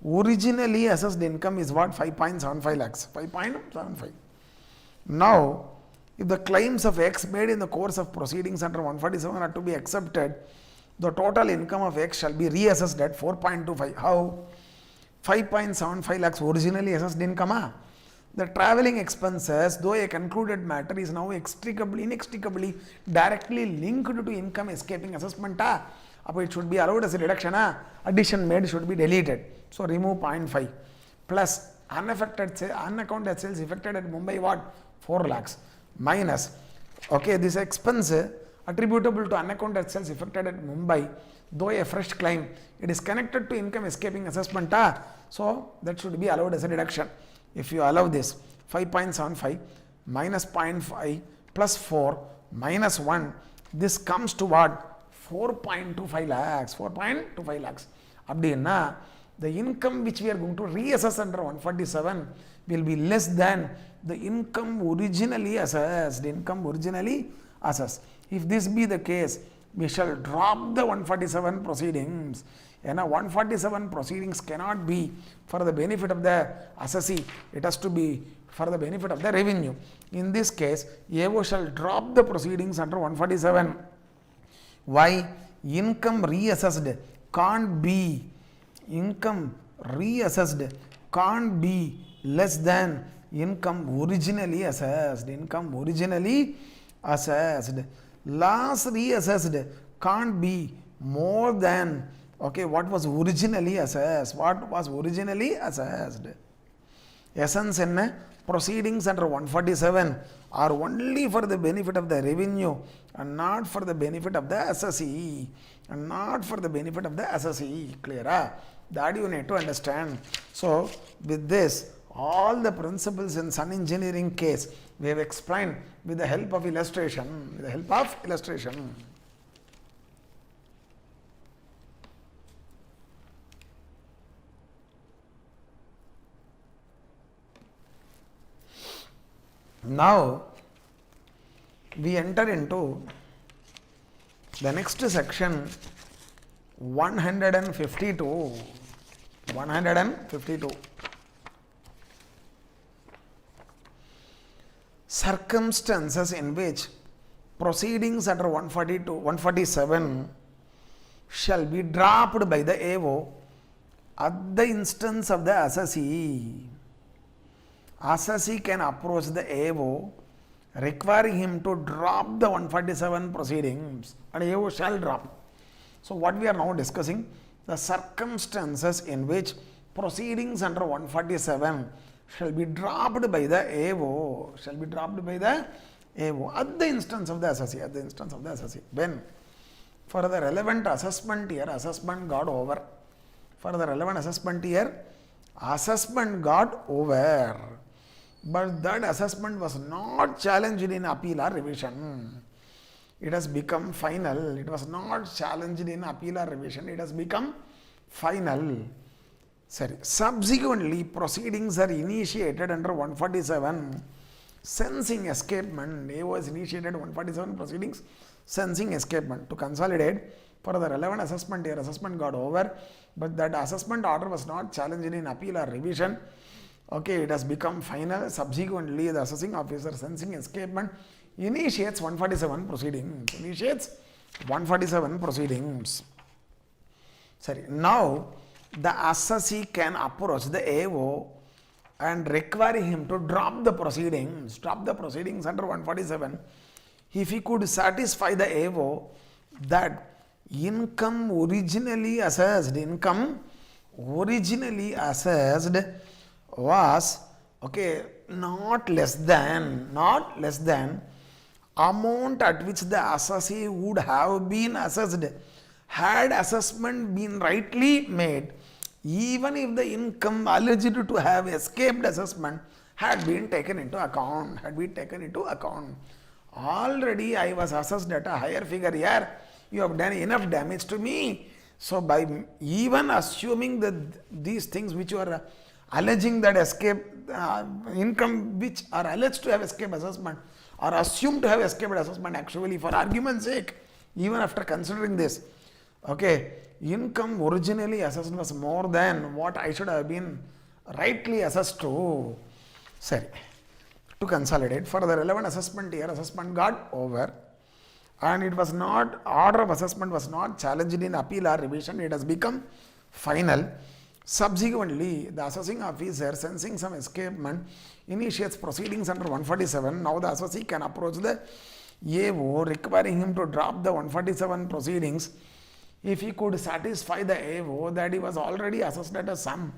Originally assessed income is what? 5.75 lakhs. 5.75. Now, if the claims of X made in the course of proceedings under 147 are to be accepted, the total income of X shall be reassessed at 4.25. How? 5.75 lakhs originally assessed income. The travelling expenses, though a concluded matter, is now inextricably directly linked to income escaping assessment. It should be allowed as a reduction. Addition made should be deleted. So remove 0.5 plus unaccounted sales effected at Mumbai what? 4 lakhs minus, okay, this expense attributable to unaccounted sales effected at Mumbai, though a fresh claim, it is connected to income escaping assessment. So that should be allowed as a reduction. If you allow this, 5.75 minus 0.5 plus 4 minus 1, this comes to what? 4.25 lakhs. 4.25 lakhs. Abdina, the income which we are going to reassess under 147 will be less than the income originally assessed. If this be the case, we shall drop the 147 proceedings. And 147 proceedings cannot be for the benefit of the assessee, it has to be for the benefit of the revenue. In this case, AO shall drop the proceedings under 147. Why? Income reassessed can't be less than income originally assessed. Loss reassessed can't be more than, okay, what was originally assessed. Essence in proceedings under 147 are only for the benefit of the revenue and not for the benefit of the assessee. Clear? That you need to understand. So with this, all the principles in Sun Engineering case we have explained with the help of illustration. Now we enter into the next section, 152. Circumstances in which proceedings under 147 shall be dropped by the AO at the instance of the assessee. Assessee can approach the AO requiring him to drop the 147 proceedings and AO shall drop. So what we are now discussing, the circumstances in which proceedings under 147 shall be dropped by the AO, at the instance of the assessee. When for the relevant assessment year, assessment got over. But that assessment was not challenged in appeal or revision. It has become final. It was not challenged in appeal or revision. It has become final. Subsequently, proceedings are initiated under 147. Sensing escapement, AO has initiated 147 proceedings, sensing escapement. To consolidate, for the relevant assessment year, assessment got over, but that assessment order was not challenged in appeal or revision. Okay, it has become final. Subsequently, the assessing officer, sensing escapement, initiates 147 proceedings. Now, the assessee can approach the AO and require him to drop the proceedings under 147 if he could satisfy the AO that income originally assessed was, okay, not less than amount at which the assessee would have been assessed had assessment been rightly made, even if the income alleged to have escaped assessment had been taken into account. Already I was assessed at a higher figure here. You have done enough damage to me. So by even assuming that these things which you are alleging that escape income which are alleged to have escaped assessment or assumed to have escaped assessment, actually for argument's sake, even after considering this, okay, income originally assessed was more than what I should have been rightly assessed to. Sorry. To consolidate, for the relevant assessment year, assessment got over and it was not, order of assessment was not challenged in appeal or revision, it has become final. Subsequently, the assessing officer, sensing some escapement, initiates proceedings under 147. Now the assessee can approach the AO requiring him to drop the 147 proceedings if he could satisfy the AO that he was already assessed at a sum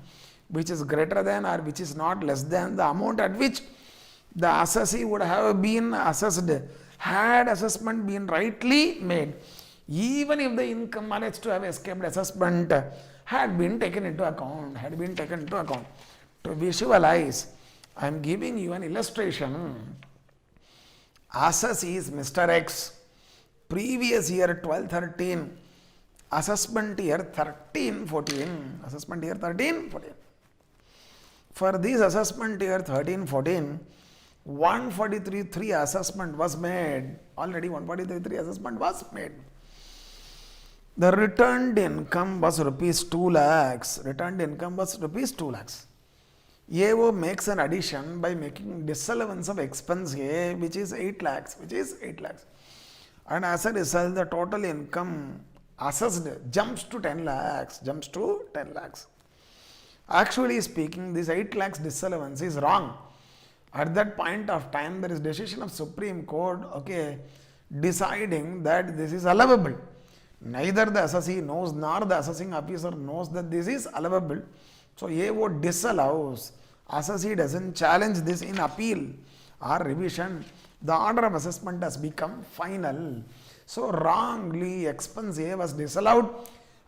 which is greater than or which is not less than the amount at which the assessee would have been assessed had assessment been rightly made, even if the income alleged to have escaped assessment had been taken into account. To visualize, I am giving you an illustration. Assessee is Mr. X, previous year 12-13, assessment year 13-14. For this assessment year 13-14, 143.3 assessment was made. Already 143.3 assessment was made. The returned income was rupees 2 lakhs. AO makes an addition by making disallowance of expense A, which is 8 lakhs. And as a result, the total income assessed jumps to 10 lakhs. Actually speaking, this 8 lakhs disallowance is wrong. At that point of time, there is decision of Supreme Court, okay, deciding that this is allowable. Neither the assessee knows nor the assessing officer knows that this is allowable. So AO disallows. Assessee doesn't challenge this in appeal or revision. The order of assessment has become final. So wrongly expense A was disallowed.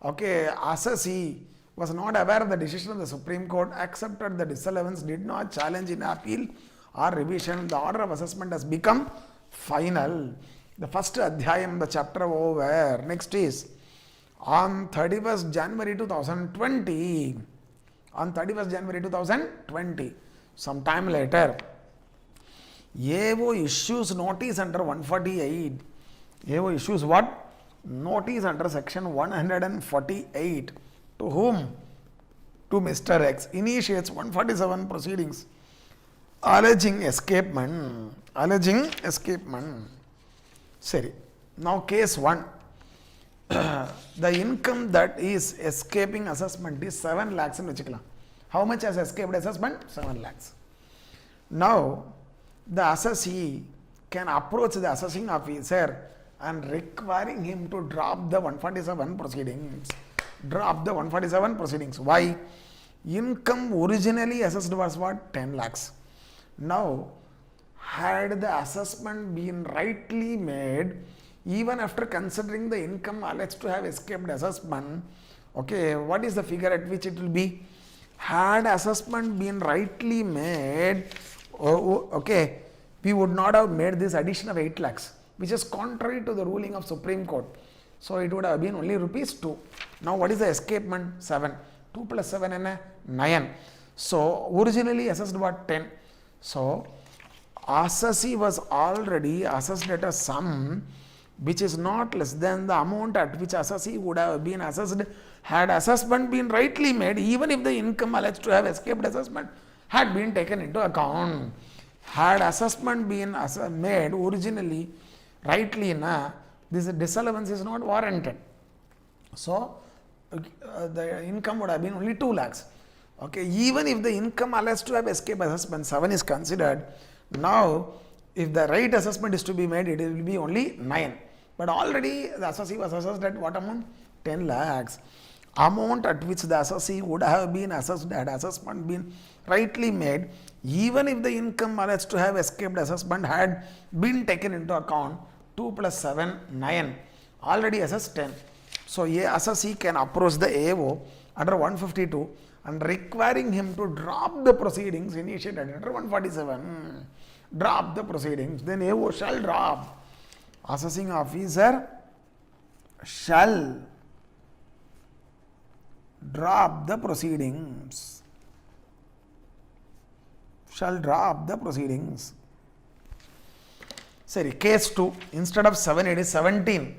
Okay, assessee was not aware of the decision of the Supreme Court, accepted the disallowance, did not challenge in appeal or revision. The order of assessment has become final. The first adhyayam, the chapter over. Next is on 31st January 2020. Some time later, AO issues notice under 148. AO issues what? Notice under section 148. To whom? To Mr. X. Initiates 147 proceedings alleging escapement. Sorry. Now case 1. The income that is escaping assessment is 7 lakhs in vechikala. How much has escaped assessment? 7 lakhs. Now the assessee can approach the assessing officer and requiring him to drop the 147 proceedings. Why? Income originally assessed was what? 10 lakhs. Now, had the assessment been rightly made, even after considering the income alleged to have escaped assessment, okay, what is the figure at which it will be? Had assessment been rightly made, okay, we would not have made this addition of 8 lakhs, which is contrary to the ruling of Supreme Court. So it would have been only rupees 2. Now what is the escapement? 7. 2 plus 7 and 9. So originally assessed what? 10. So assessee was already assessed at a sum which is not less than the amount at which assessee would have been assessed had assessment been rightly made, even if the income alleged to have escaped assessment had been taken into account. Had assessment been made originally rightly, this disallowance is not warranted. So the income would have been only 2 lakhs. Okay, even if the income alleged to have escaped assessment 7 is considered, now if the right assessment is to be made, it will be only 9. But already the assessee was assessed at what amount? 10 lakhs. Amount at which the assessee would have been assessed had assessment been rightly made, even if the income alleged to have escaped assessment had been taken into account, 2 plus 7, 9, already assessed 10. So, a assessee can approach the AO under 152 and requiring him to drop the proceedings initiated under 147. Drop the proceedings, then AO shall drop. Assessing officer shall drop the proceedings. Shall drop the proceedings. Sorry, case 2, instead of 7, it is 17.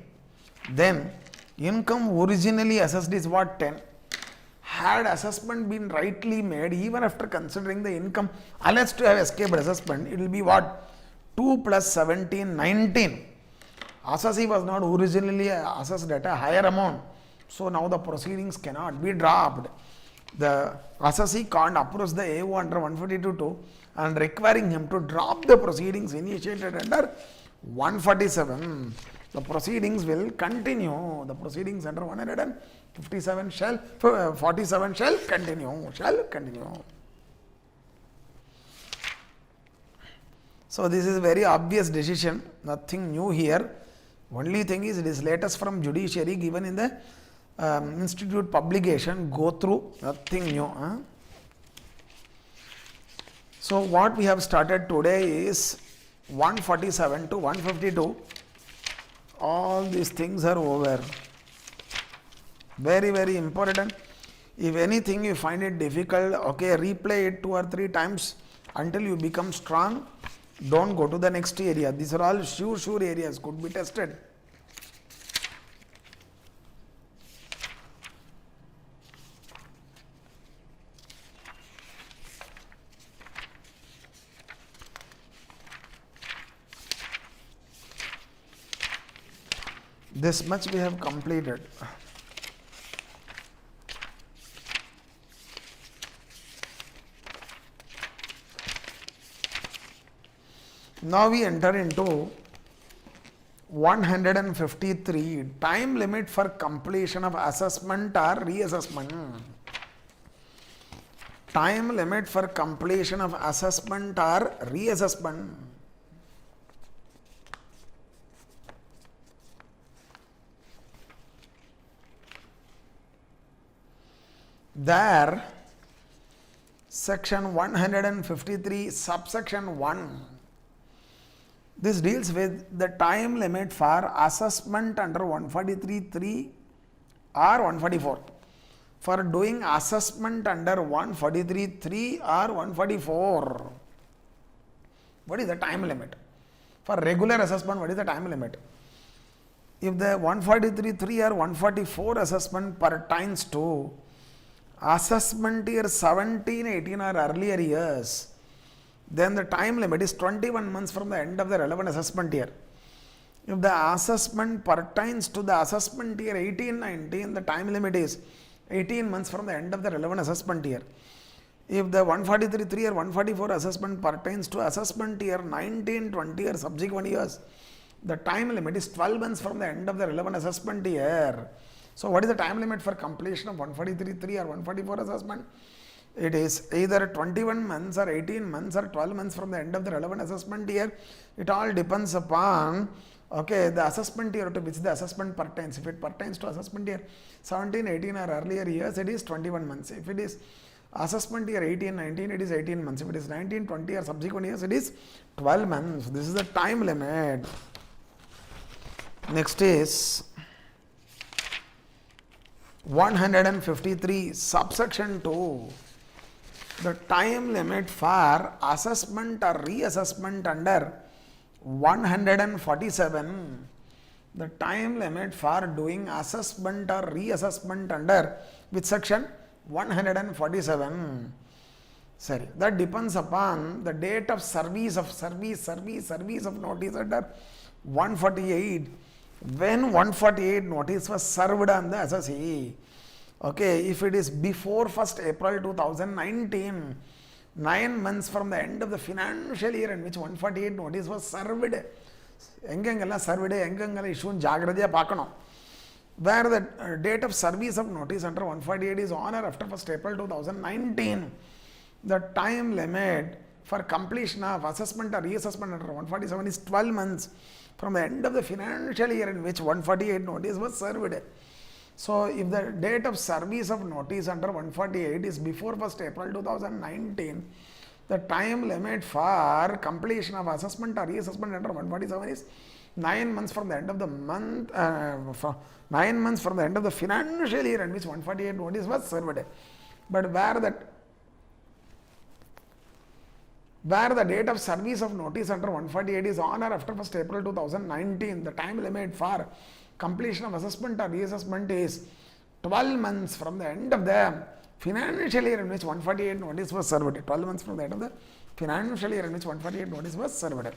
Then, income originally assessed is what? 10. Had assessment been rightly made, even after considering the income alleged to have escaped assessment, it will be what? 2 plus 17, 19. Assessee was not originally assessed at a higher amount. So now the proceedings cannot be dropped. The assessee can't approach the AO under 142.2 and requiring him to drop the proceedings initiated under 147. The proceedings will continue. The proceedings under 157 shall, 47 shall continue. So this is very obvious decision. Nothing new here. Only thing is it is latest from judiciary given in the institute publication. Go through, nothing new. So what we have started today is 147 to 152. All these things are over. Very, very important. If anything you find it difficult, okay, replay it 2 or 3 times until you become strong. Don't go to the next area. These are all sure areas, could be tested. This much we have completed. Now we enter into 153, time limit for completion of assessment or reassessment. Time limit for completion of assessment or reassessment. There, section 153, subsection 1. This deals with the time limit for assessment under 143.3 or 144. For doing assessment under 143.3 or 144, what is the time limit? For regular assessment, what is the time limit? If the 143.3 or 144 assessment pertains to assessment year 17, 18 or earlier years, then the time limit is 21 months from the end of the relevant assessment year. If the assessment pertains to the assessment year 18, 19, the time limit is 18 months from the end of the relevant assessment year. If the 143.3 or 144 assessment pertains to assessment year 19, 20 or subsequent years, the time limit is 12 months from the end of the relevant assessment year. So what is the time limit for completion of 143.3 or 144 assessment? It is either 21 months or 18 months or 12 months from the end of the relevant assessment year. It all depends upon, okay, the assessment year to which the assessment pertains. If it pertains to assessment year 17, 18 or earlier years, it is 21 months. If it is assessment year 18, 19, it is 18 months. If it is 19, 20 or subsequent years, it is 12 months. This is the time limit. Next is 153, subsection 2. The time limit for assessment or reassessment under 147. The time limit for doing assessment or reassessment under which section? 147. Sorry, that depends upon the date of service of notice under 148. When 148 notice was served on the assessee. Okay, if it is before 1st April 2019, 9 months from the end of the financial year in which 148 notice was served, எங்கெங்கெல்லாம் சர்வீடு எங்கெங்கெல்லாம் இஷ்யூன்னு ஜாகிரதையாக பார்க்கணும். Where the date of service of notice under 148 is on or after 1st April 2019, the time limit for completion of assessment or reassessment under 147 is 12 months from the end of the financial year in which 148 notice was served. So, if the date of service of notice under 148 is before 1st April 2019, the time limit for completion of assessment or reassessment under 147 is 9 months from the end of the month, 9 months from the end of the financial year in which 148 notice was served. But where the date of service of notice under 148 is on or after 1st April 2019, the time limit for completion of assessment or reassessment is 12 months from the end of the financial year in which 148 notice was served. 12 months from the end of the financial year in which 148 notice was served.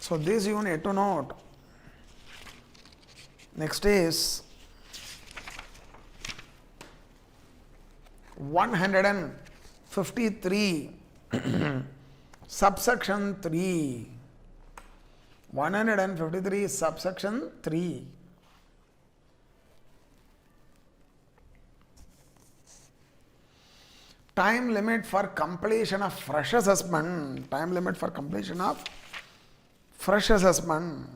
So, this you need to note. Next is 153 subsection 3. 153 subsection 3. Time limit for completion of fresh assessment. Time limit for completion of fresh assessment.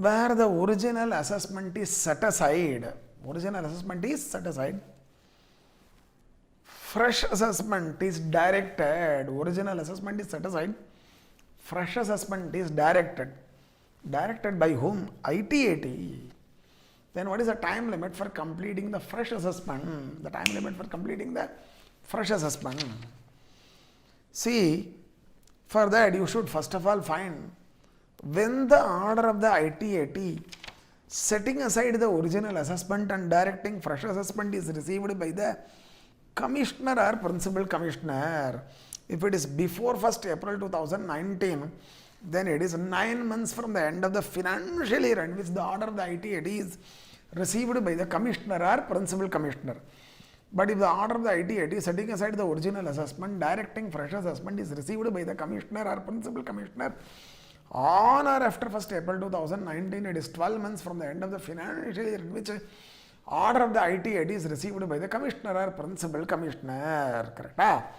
Where the original assessment is set aside. Original assessment is set aside. Fresh assessment is directed. Original assessment is set aside. Fresh assessment is directed. Directed by whom? ITAT. Then what is the time limit for completing the fresh assessment? The time limit for completing the fresh assessment. See, for that you should first of all find when the order of the ITAT setting aside the original assessment and directing fresh assessment is received by the commissioner or principal commissioner. If it is before 1st April 2019, then it is 9 months from the end of the financial year in which the order of the ITAT is received by the commissioner or principal commissioner. But if the order of the ITAT setting aside the original assessment, directing fresh assessment is received by the commissioner or principal commissioner on or after 1st April 2019, it is 12 months from the end of the financial year in which order of the ITAT is received by the commissioner or principal commissioner. Correct?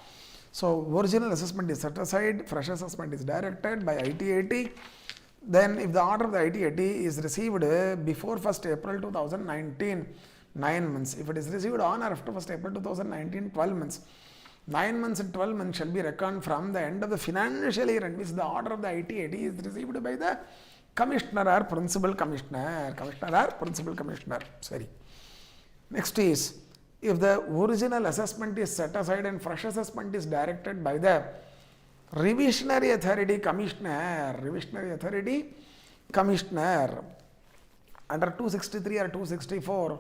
So, original assessment is set aside, fresh assessment is directed by ITAT. Then, if the order of the ITAT is received before 1st April 2019, 9 months. If it is received on or after 1st April 2019, 12 months. 9 months and 12 months shall be reckoned from the end of the financial year in which the order of the ITAT is received by the commissioner or principal commissioner. Commissioner or principal commissioner. Sorry. Next is, if the original assessment is set aside and fresh assessment is directed by the revisionary authority commissioner, under 263 or 264,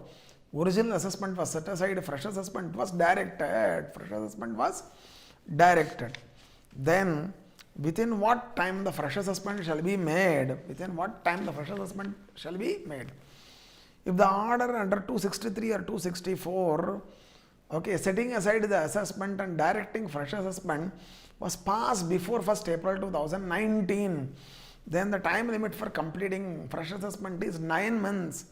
original assessment was set aside, fresh assessment was directed. Then, within what time the fresh assessment shall be made? If the order under 263 or 264, okay, setting aside the assessment and directing fresh assessment was passed before 1st April 2019, then the time limit for completing fresh assessment is 9 months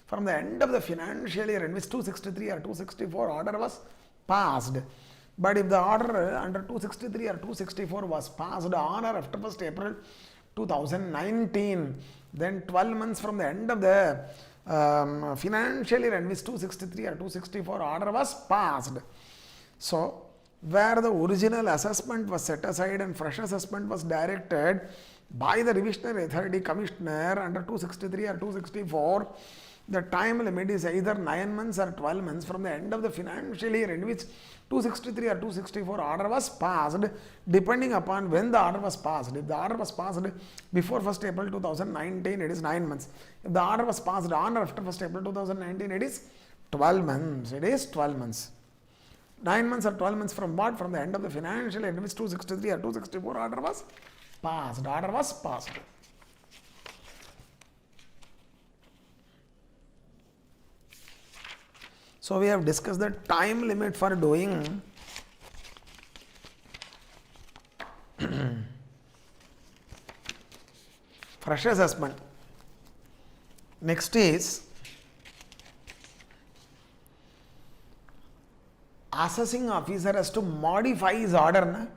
from the end of the financial year in which 263 or 264 order was passed. But if the order under 263 or 264 was passed on or after 1st April 2019, then 12 months from the end of the financial year in which 263 or 264 order was passed. So, where the original assessment was set aside and fresh assessment was directed by the revisionary authority commissioner under 263 or 264, the time limit is either 9 months or 12 months from the end of the financial year in which 263 or 264 order was passed, depending upon when the order was passed. If the order was passed before 1st April 2019, it is 9 months. If the order was passed on or after 1st April 2019, it is 12 months. 9 months or 12 months from what? From the end of the financial year in which 263 or 264 order was passed. So, we have discussed the time limit for doing fresh assessment. Next is assessing officer has to modify his order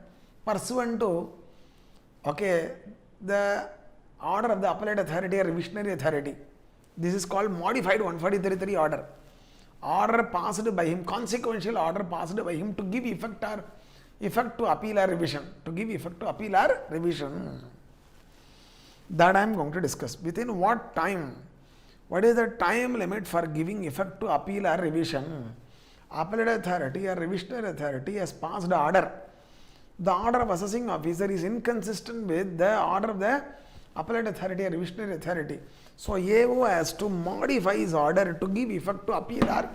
pursuant to the order of the appellate authority or revisionary authority. This is called modified 143 order. Order passed by him, consequential order passed by him to give effect to appeal or revision. To give effect to appeal or revision. That I am going to discuss. Within what time? What is the time limit for giving effect to appeal or revision? Appellate authority or revisionary authority has passed the order. The order of assessing officer is inconsistent with the order of the appellate authority or revisionary authority. So AO has to modify his order to give effect to appeal or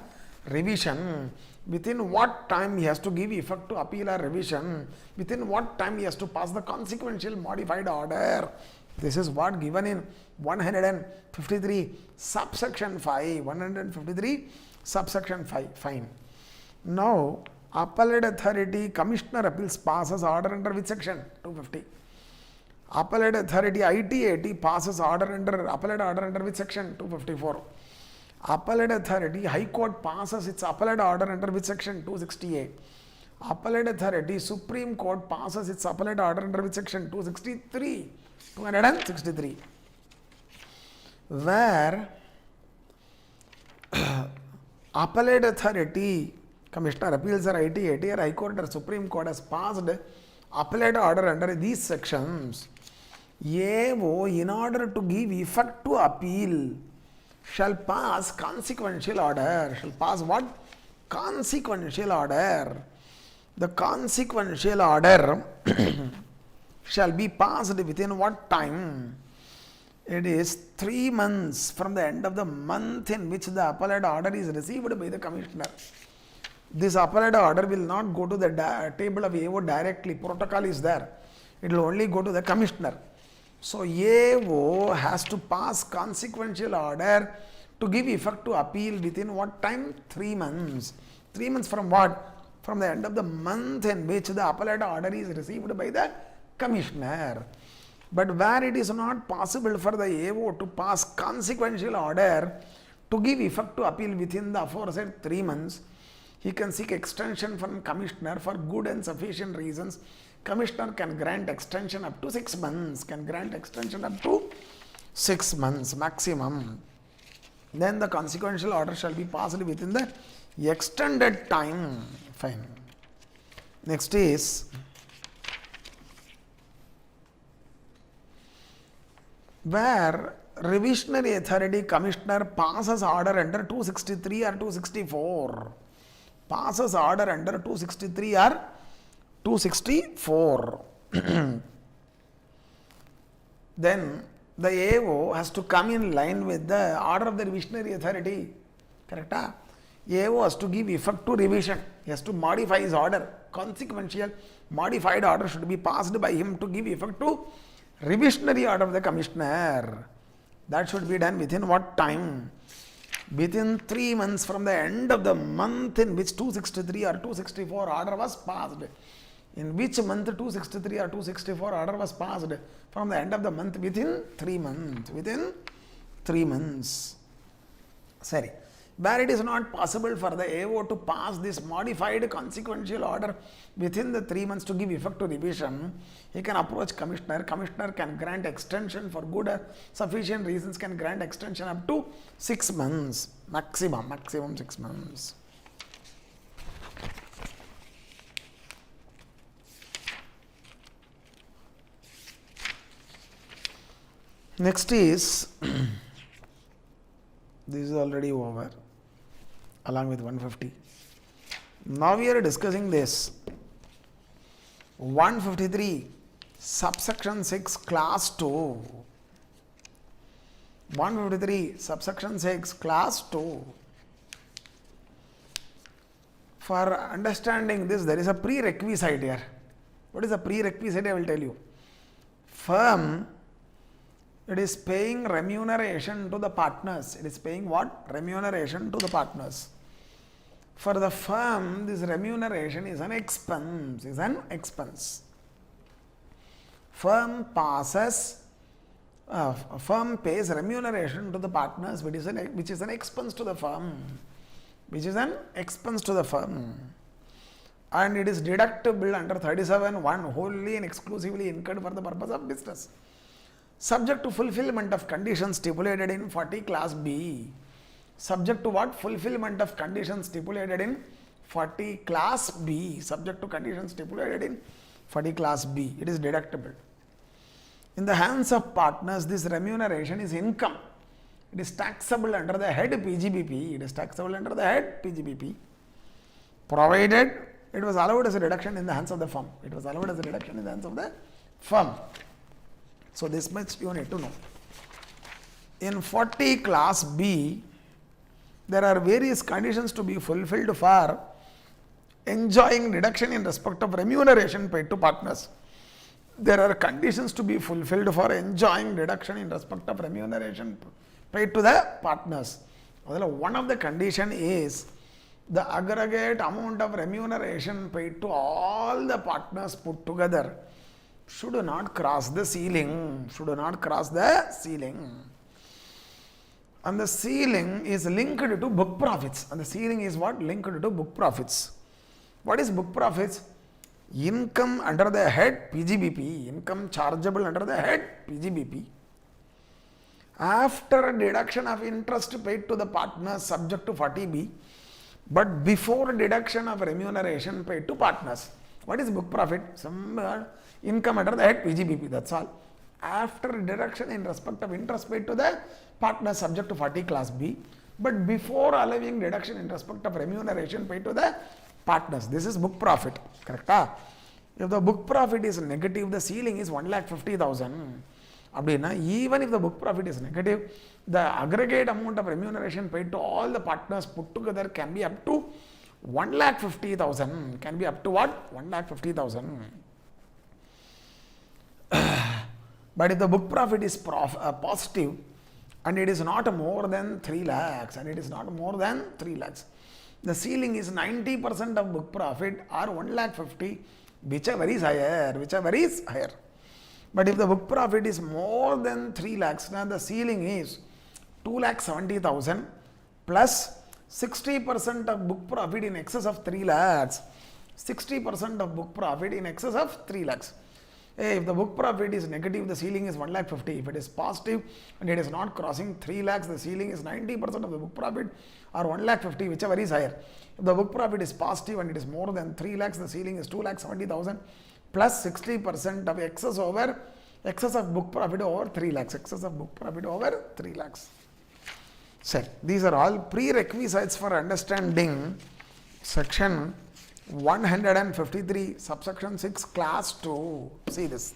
revision. Within what time he has to give effect to appeal or revision? Within what time he has to pass the consequential modified order? This is what given in 153 subsection 5. 153 subsection 5. Fine. Now, appellate authority commissioner appeals passes order under which section? 250. Appellate authority ITAT passes order under appellate order under which section? 254. Appellate authority High Court passes its appellate order under which section? 268. Appellate authority Supreme Court passes its appellate order under which section? 263. 263. Where appellate authority commissioner appeals or ITAT or High Court or Supreme Court has passed appellate order under these sections, AO in order to give effect to appeal shall pass consequential order. Shall pass what? Consequential order. The consequential order shall be passed within what time? It is 3 months from the end of the month in which the appellate order is received by the commissioner. This appellate order will not go to the table of AO directly. Protocol is there. It will only go to the commissioner. So AO has to pass consequential order to give effect to appeal within what time? 3 months. 3 months from what? From the end of the month in which the appellate order is received by the commissioner. But where it is not possible for the AO to pass consequential order to give effect to appeal within the aforesaid 3 months, he can seek extension from commissioner for good and sufficient reasons. Commissioner can grant extension up to 6 months. Can grant extension up to 6 months maximum. Then the consequential order shall be passed within the extended time. Fine. Next is where revisionary authority commissioner passes order under 263 or 264. Passes order under 263 or 264. Then the AO has to come in line with the order of the revisionary authority. Correct? AO has to give effect to revision. He has to modify his order. Consequential modified order should be passed by him to give effect to revisionary order of the commissioner. That should be done within what time? Within 3 months from the end of the month in which 263 or 264 order was passed. In which month 263 or 264 order was passed? From the end of the month within 3 months. Within 3 months. Sorry. Where it is not possible for the AO to pass this modified consequential order within the 3 months to give effect to revision, he can approach commissioner. Commissioner can grant extension for good or sufficient reasons, can grant extension up to 6 months. Maximum 6 months. Next is, this is already over, along with 150. Now we are discussing this. 153, subsection 6, class 2. 153, subsection 6, class 2. For understanding this, there is a prerequisite here. What is a prerequisite? I will tell you. Firm, it is paying remuneration to the partners. It is paying what? Remuneration to the partners. For the firm, this remuneration is an expense. Firm passes firm pays remuneration to the partners, which is an expense to the firm, which is an expense to the firm, and it is deductible under 37(1) wholly and exclusively incurred for the purpose of business, subject to fulfillment of conditions stipulated in 40 class B. Subject to what? Fulfillment of conditions stipulated in 40 class B. Subject to conditions stipulated in 40 class B. It is deductible. In the hands of partners, this remuneration is income. It is taxable under the head PGBP. It is taxable under the head PGBP, provided it was allowed as a reduction in the hands of the firm. It was allowed as a reduction in the hands of the firm. So this much you need to know. In 40 class B, there are various conditions to be fulfilled for enjoying reduction in respect of remuneration paid to partners. There are conditions to be fulfilled for enjoying reduction in respect of remuneration paid to the partners. One of the condition is the aggregate amount of remuneration paid to all the partners put together should not cross the ceiling. Should not cross the ceiling. And the ceiling is linked to book profits. And the ceiling is what? Linked to book profits. What is book profits? Income under the head PGBP, income chargeable under the head PGBP, after deduction of interest paid to the partners subject to 40B, but before deduction of remuneration paid to partners. What is book profit? Some income under the head PGBP, that's all. After deduction in respect of interest paid to the partners subject to 40 class B, but before allowing deduction in respect of remuneration paid to the partners. This is book profit. Correct? If the book profit is negative, the ceiling is 1,50,000. Even if the book profit is negative, the aggregate amount of remuneration paid to all the partners put together can be up to 1,50,000. Can be up to what? 1,50,000. But if the book profit is positive and it is not more than 3 lakhs, and it is not more than 3 lakhs, the ceiling is 90% of book profit or 1,50,000, whichever is higher, But if the book profit is more than 3 lakhs, then the ceiling is 2,70,000 plus 60% of book profit in excess of 3 lakhs. 60% of book profit in excess of 3 lakhs. If the book profit is negative, the ceiling is 1,50,000. If it is positive and it is not crossing 3 lakhs, the ceiling is 90% of the book profit or 1,50,000, whichever is higher. If the book profit is positive and it is more than 3 lakhs, the ceiling is 2,70,000 plus 60% of excess of book profit over 3 lakhs. Excess of book profit over 3 lakhs. So, these are all prerequisites for understanding section 153 subsection 6 class 2. See this.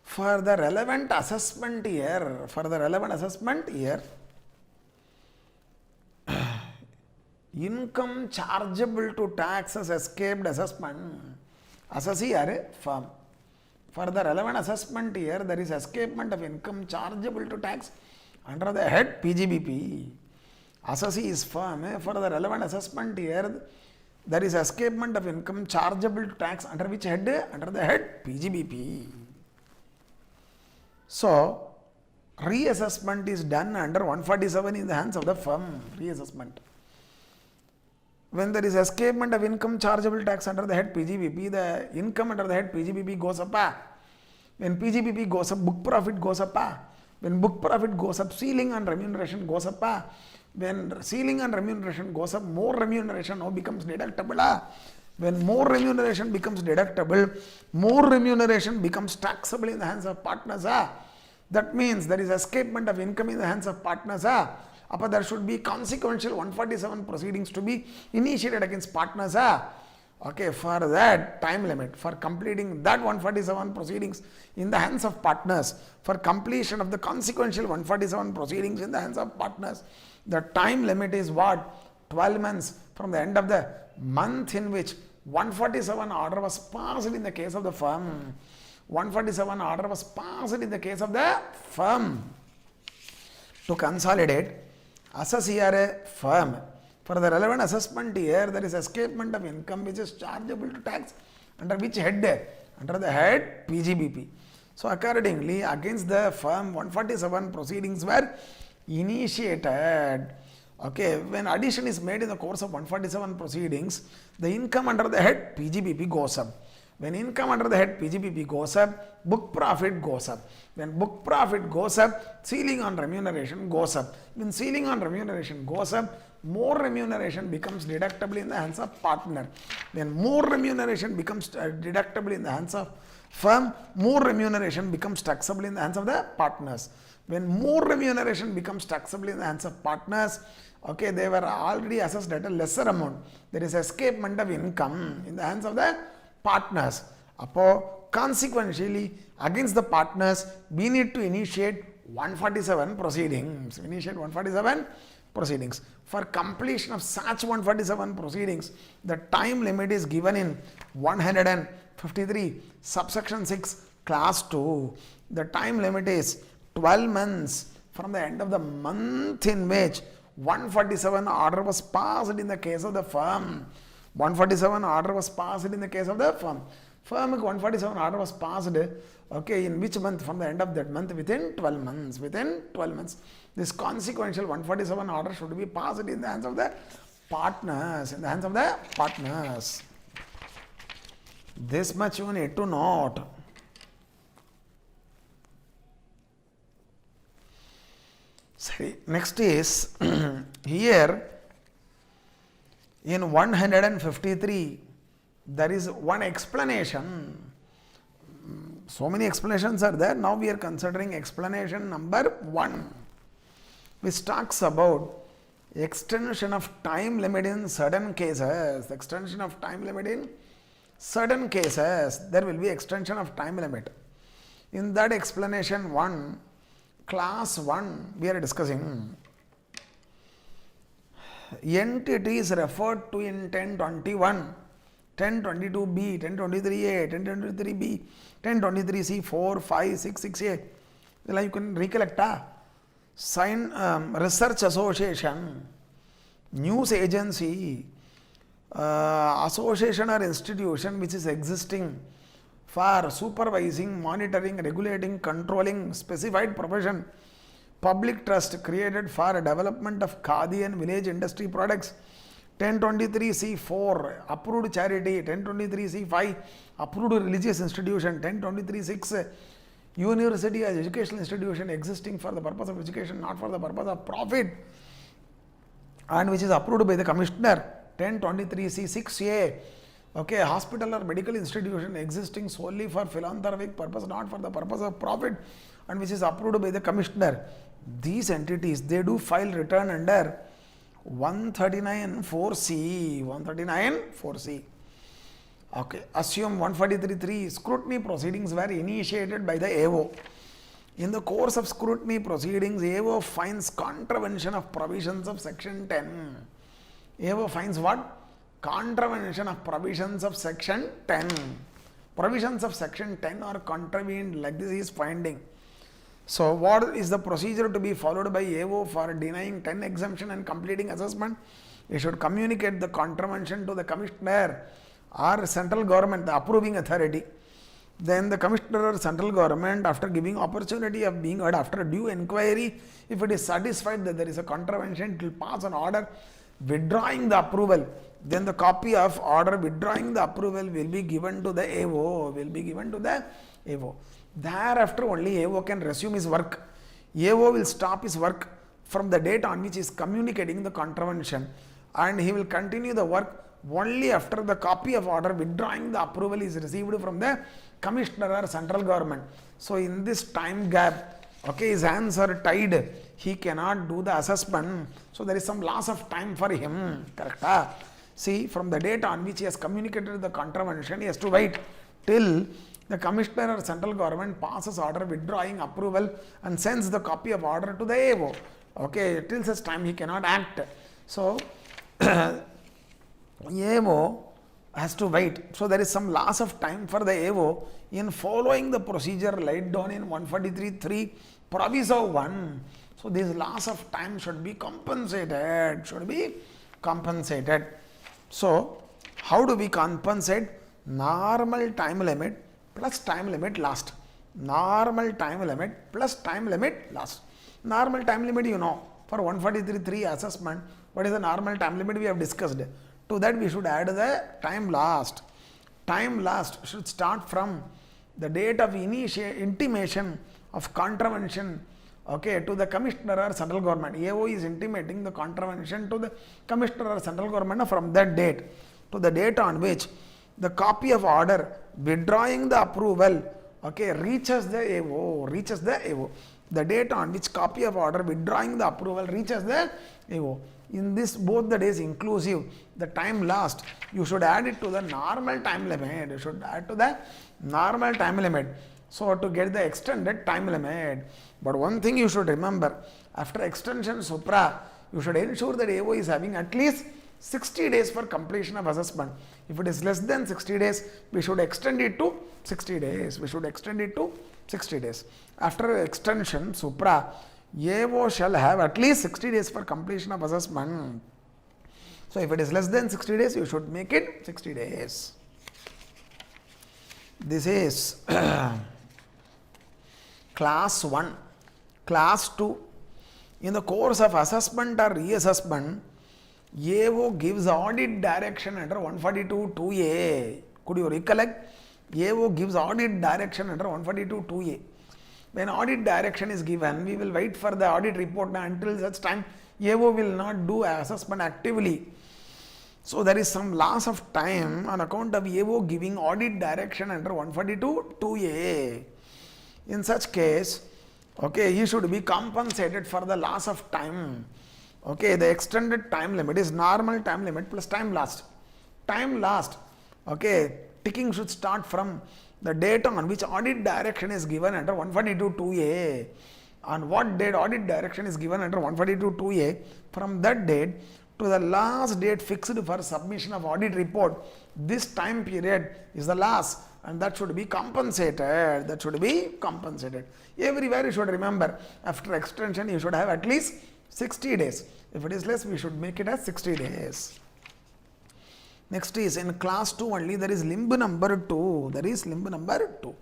For the relevant assessment year, income chargeable to tax as escaped assessment, assessee are a firm. For the relevant assessment year, there is escapement of income chargeable to tax under the head PGBP. Assessee is firm. For the relevant assessment year, there is escapement of income chargeable to tax under which head? Under the head PGBP. So, reassessment is done under 147 in the hands of the firm. Reassessment. When there is escapement of income chargeable tax under the head PGBP, the income under the head PGBP goes up. When PGBP goes up, book profit goes up. When book profit goes up, ceiling and remuneration goes up. When ceiling and remuneration goes up, more remuneration now becomes deductible. When more remuneration becomes deductible, more remuneration becomes taxable in the hands of partners. That means there is escapement of income in the hands of partners. There should be consequential 147 proceedings to be initiated against partners. Okay, for that time limit, for completing that 147 proceedings in the hands of partners, for completion of the consequential 147 proceedings in the hands of partners, the time limit is what? 12 months from the end of the month in which 147 order was passed in the case of the firm. 147 order was passed in the case of the firm. To consolidate, assessee are a firm. For the relevant assessment year, there is escapement of income which is chargeable to tax under which head? Under the head PGBP. So accordingly, against the firm, 147 proceedings were initiated. Okay, when addition is made in the course of 147 proceedings, the income under the head PGBP goes up. When income under the head PGBP goes up, book profit goes up. When book profit goes up, ceiling on remuneration goes up. When ceiling on remuneration goes up, more remuneration becomes deductible in the hands of partner. When more remuneration becomes deductible in the hands of firm, more remuneration becomes taxable in the hands of the partners. When more remuneration becomes taxable in the hands of partners, okay, they were already assessed at a lesser amount. There is escapement of income in the hands of the partners. Consequentially, against the partners, we need to initiate 147 proceedings. Initiate 147 proceedings. For completion of such 147 proceedings, the time limit is given in 153 subsection 6 class 2. The time limit is 12 months from the end of the month in which 147 order was passed in the case of the firm. 147 order was passed in the case of the firm. Firm 147 order was passed, okay, in which month? From the end of that month, within 12 months. Within 12 months. This consequential 147 order should be passed in the hands of the partners. In the hands of the partners. This much you need to note. Sorry. Next is here in 153 there is one explanation. So many explanations are there. Now we are considering explanation number 1, which talks about extension of time limit in certain cases. Extension of time limit in certain cases. There will be extension of time limit. In that explanation 1, class 1, we are discussing entities referred to in 1021, 1022b, 1023a, 1023b, 1023c, 4, 5, 6, 6a. Well, you can recollect. Research association, news agency, association or institution which is existing for supervising, monitoring, regulating, controlling specified profession, public trust created for development of khadi and village industry products. 1023c4 approved charity, 1023c5 approved religious institution, 1023c6 university as educational institution existing for the purpose of education, not for the purpose of profit, and which is approved by the commissioner. 1023c6a, okay, hospital or medical institution existing solely for philanthropic purpose, not for the purpose of profit, and which is approved by the commissioner. These entities, they do file return under 139(4)(c). 139(4)(c). Okay, assume 143(3) scrutiny proceedings were initiated by the AO. In the course of scrutiny proceedings, AO finds contravention of provisions of section 10. AO finds what? Contravention of provisions of section 10. Provisions of section 10 are contravened, like this is finding. So what is the procedure to be followed by AO for denying 10 exemption and completing assessment? He should communicate the contravention to the commissioner or central government, the approving authority. Then the commissioner or central government, after giving opportunity of being heard, after due inquiry, if it is satisfied that there is a contravention, it will pass an order withdrawing the approval. Then the copy of order withdrawing the approval will be given to the AO. Thereafter only AO can resume his work. AO will stop his work from the date on which he is communicating the contravention, and he will continue the work only after the copy of order withdrawing the approval is received from the commissioner or central government. So in this time gap, okay, his hands are tied, he cannot do the assessment, so there is some loss of time for him. Correct? See, from the date on which he has communicated the contravention, he has to wait till the commissioner or central government passes order withdrawing approval and sends the copy of order to the AO. Okay, till such time he cannot act. So AO has to wait. So there is some loss of time for the AO in following the procedure laid down in 143(3) proviso 1. So this loss of time should be compensated. So how do we compensate? Normal time limit plus time limit last. normal time limit plus time limit last. Normal time limit, you know, for 143.3 assessment, what is the normal time limit we have discussed. To that we should add the time last. Time last should start from the date of intimation of contravention, okay, to the commissioner or central government. AO is intimating the contravention to the commissioner or central government from that date to the date on which the copy of order withdrawing the approval, okay, reaches the AO. The date on which copy of order withdrawing the approval reaches the AO. In this, both the days inclusive, the time last, you should add it to the normal time limit. You should add to the normal time limit. So, to get the extended time limit. But one thing you should remember, after extension supra, you should ensure that AO is having at least 60 days for completion of assessment. If it is less than 60 days, we should extend it to 60 days. We should extend it to 60 days. After extension supra, AO shall have at least 60 days for completion of assessment. So, if it is less than 60 days, you should make it 60 days. This is class 1. Class 2. In the course of assessment or reassessment, AO gives audit direction under 142.2a. Could you recollect? AO gives audit direction under 142.2a. When audit direction is given, we will wait for the audit report until such time AO will not do assessment actively. So, there is some loss of time on account of AO giving audit direction under 142.2a. In such case, okay, he should be compensated for the loss of time. Okay, the extended time limit is normal time limit plus time last. Time last, okay, ticking should start from the date on which audit direction is given under 142.2a. On what date audit direction is given under 142.2a, from that date to the last date fixed for submission of audit report, this time period is the last, and that should be compensated. That should be compensated. Everywhere you should remember, after extension you should have at least 60 days. If it is less, we should make it as 60 days. Next is in class 2 only, there is limb number 2. There is limb number 2.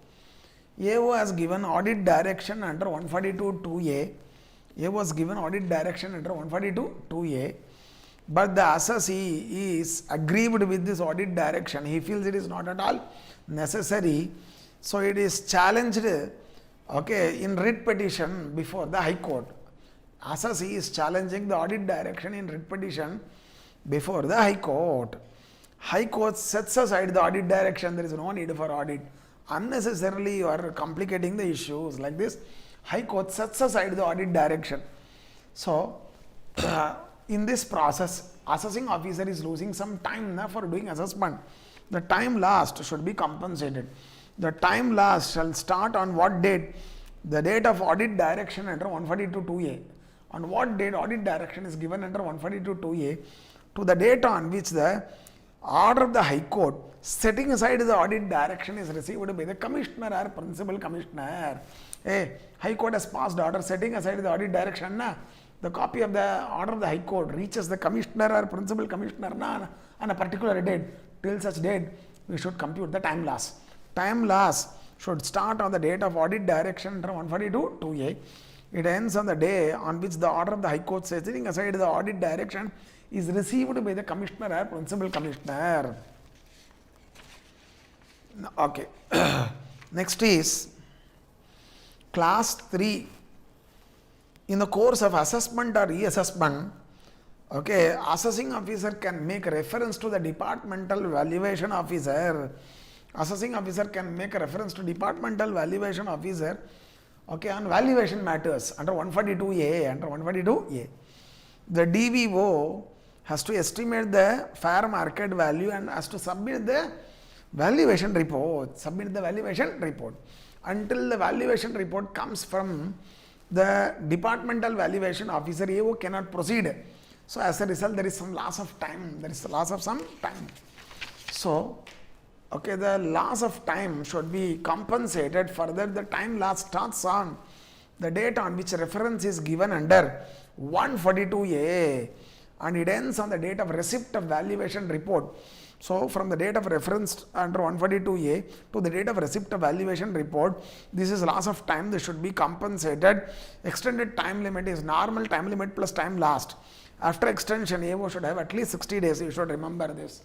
AO has given audit direction under 142.2a. AO was given audit direction under 142.2a. But the assessee is aggrieved with this audit direction. He feels it is not at all necessary. So it is challenged, okay, in writ petition before the High Court. Assessee is challenging the audit direction in writ petition before the High Court. High Court sets aside the audit direction. There is no need for audit. Unnecessarily you are complicating the issues like this. High Court sets aside the audit direction. So, in this process, assessing officer is losing some time for doing assessment. The time last should be compensated. The time last shall start on what date? The date of audit direction under 142.2a. On what date audit direction is given under 142.2a, to the date on which the order of the High Court setting aside the audit direction is received by the commissioner or principal commissioner. Hey, High Court has passed order setting aside the audit direction. The copy of the order of the High Court reaches the commissioner or principal commissioner on a particular date. Till such date, we should compute the time loss. Time loss should start on the date of audit direction under 142.2a. It ends on the day on which the order of the High Court setting aside the audit direction is received by the commissioner or principal commissioner. Okay. Next is class 3. In the course of assessment or reassessment, okay, assessing officer can make reference to the departmental valuation officer. Assessing officer can make a reference to departmental valuation officer, okay, on valuation matters under 142a. Under 142a, the DVO has to estimate the fair market value and has to submit the valuation report. Submit the valuation report. Until the valuation report comes from the departmental valuation officer, AO cannot proceed. So as a result, there is some loss of time. There is a loss of some time. So, okay, the loss of time should be compensated. Further, the time loss starts on the date on which reference is given under 142a and it ends on the date of receipt of valuation report. So from the date of reference under 142A to the date of receipt of valuation report, this is loss of time. This should be compensated. Extended time limit is normal time limit plus time last. After extension, AO should have at least 60 days. You should remember this.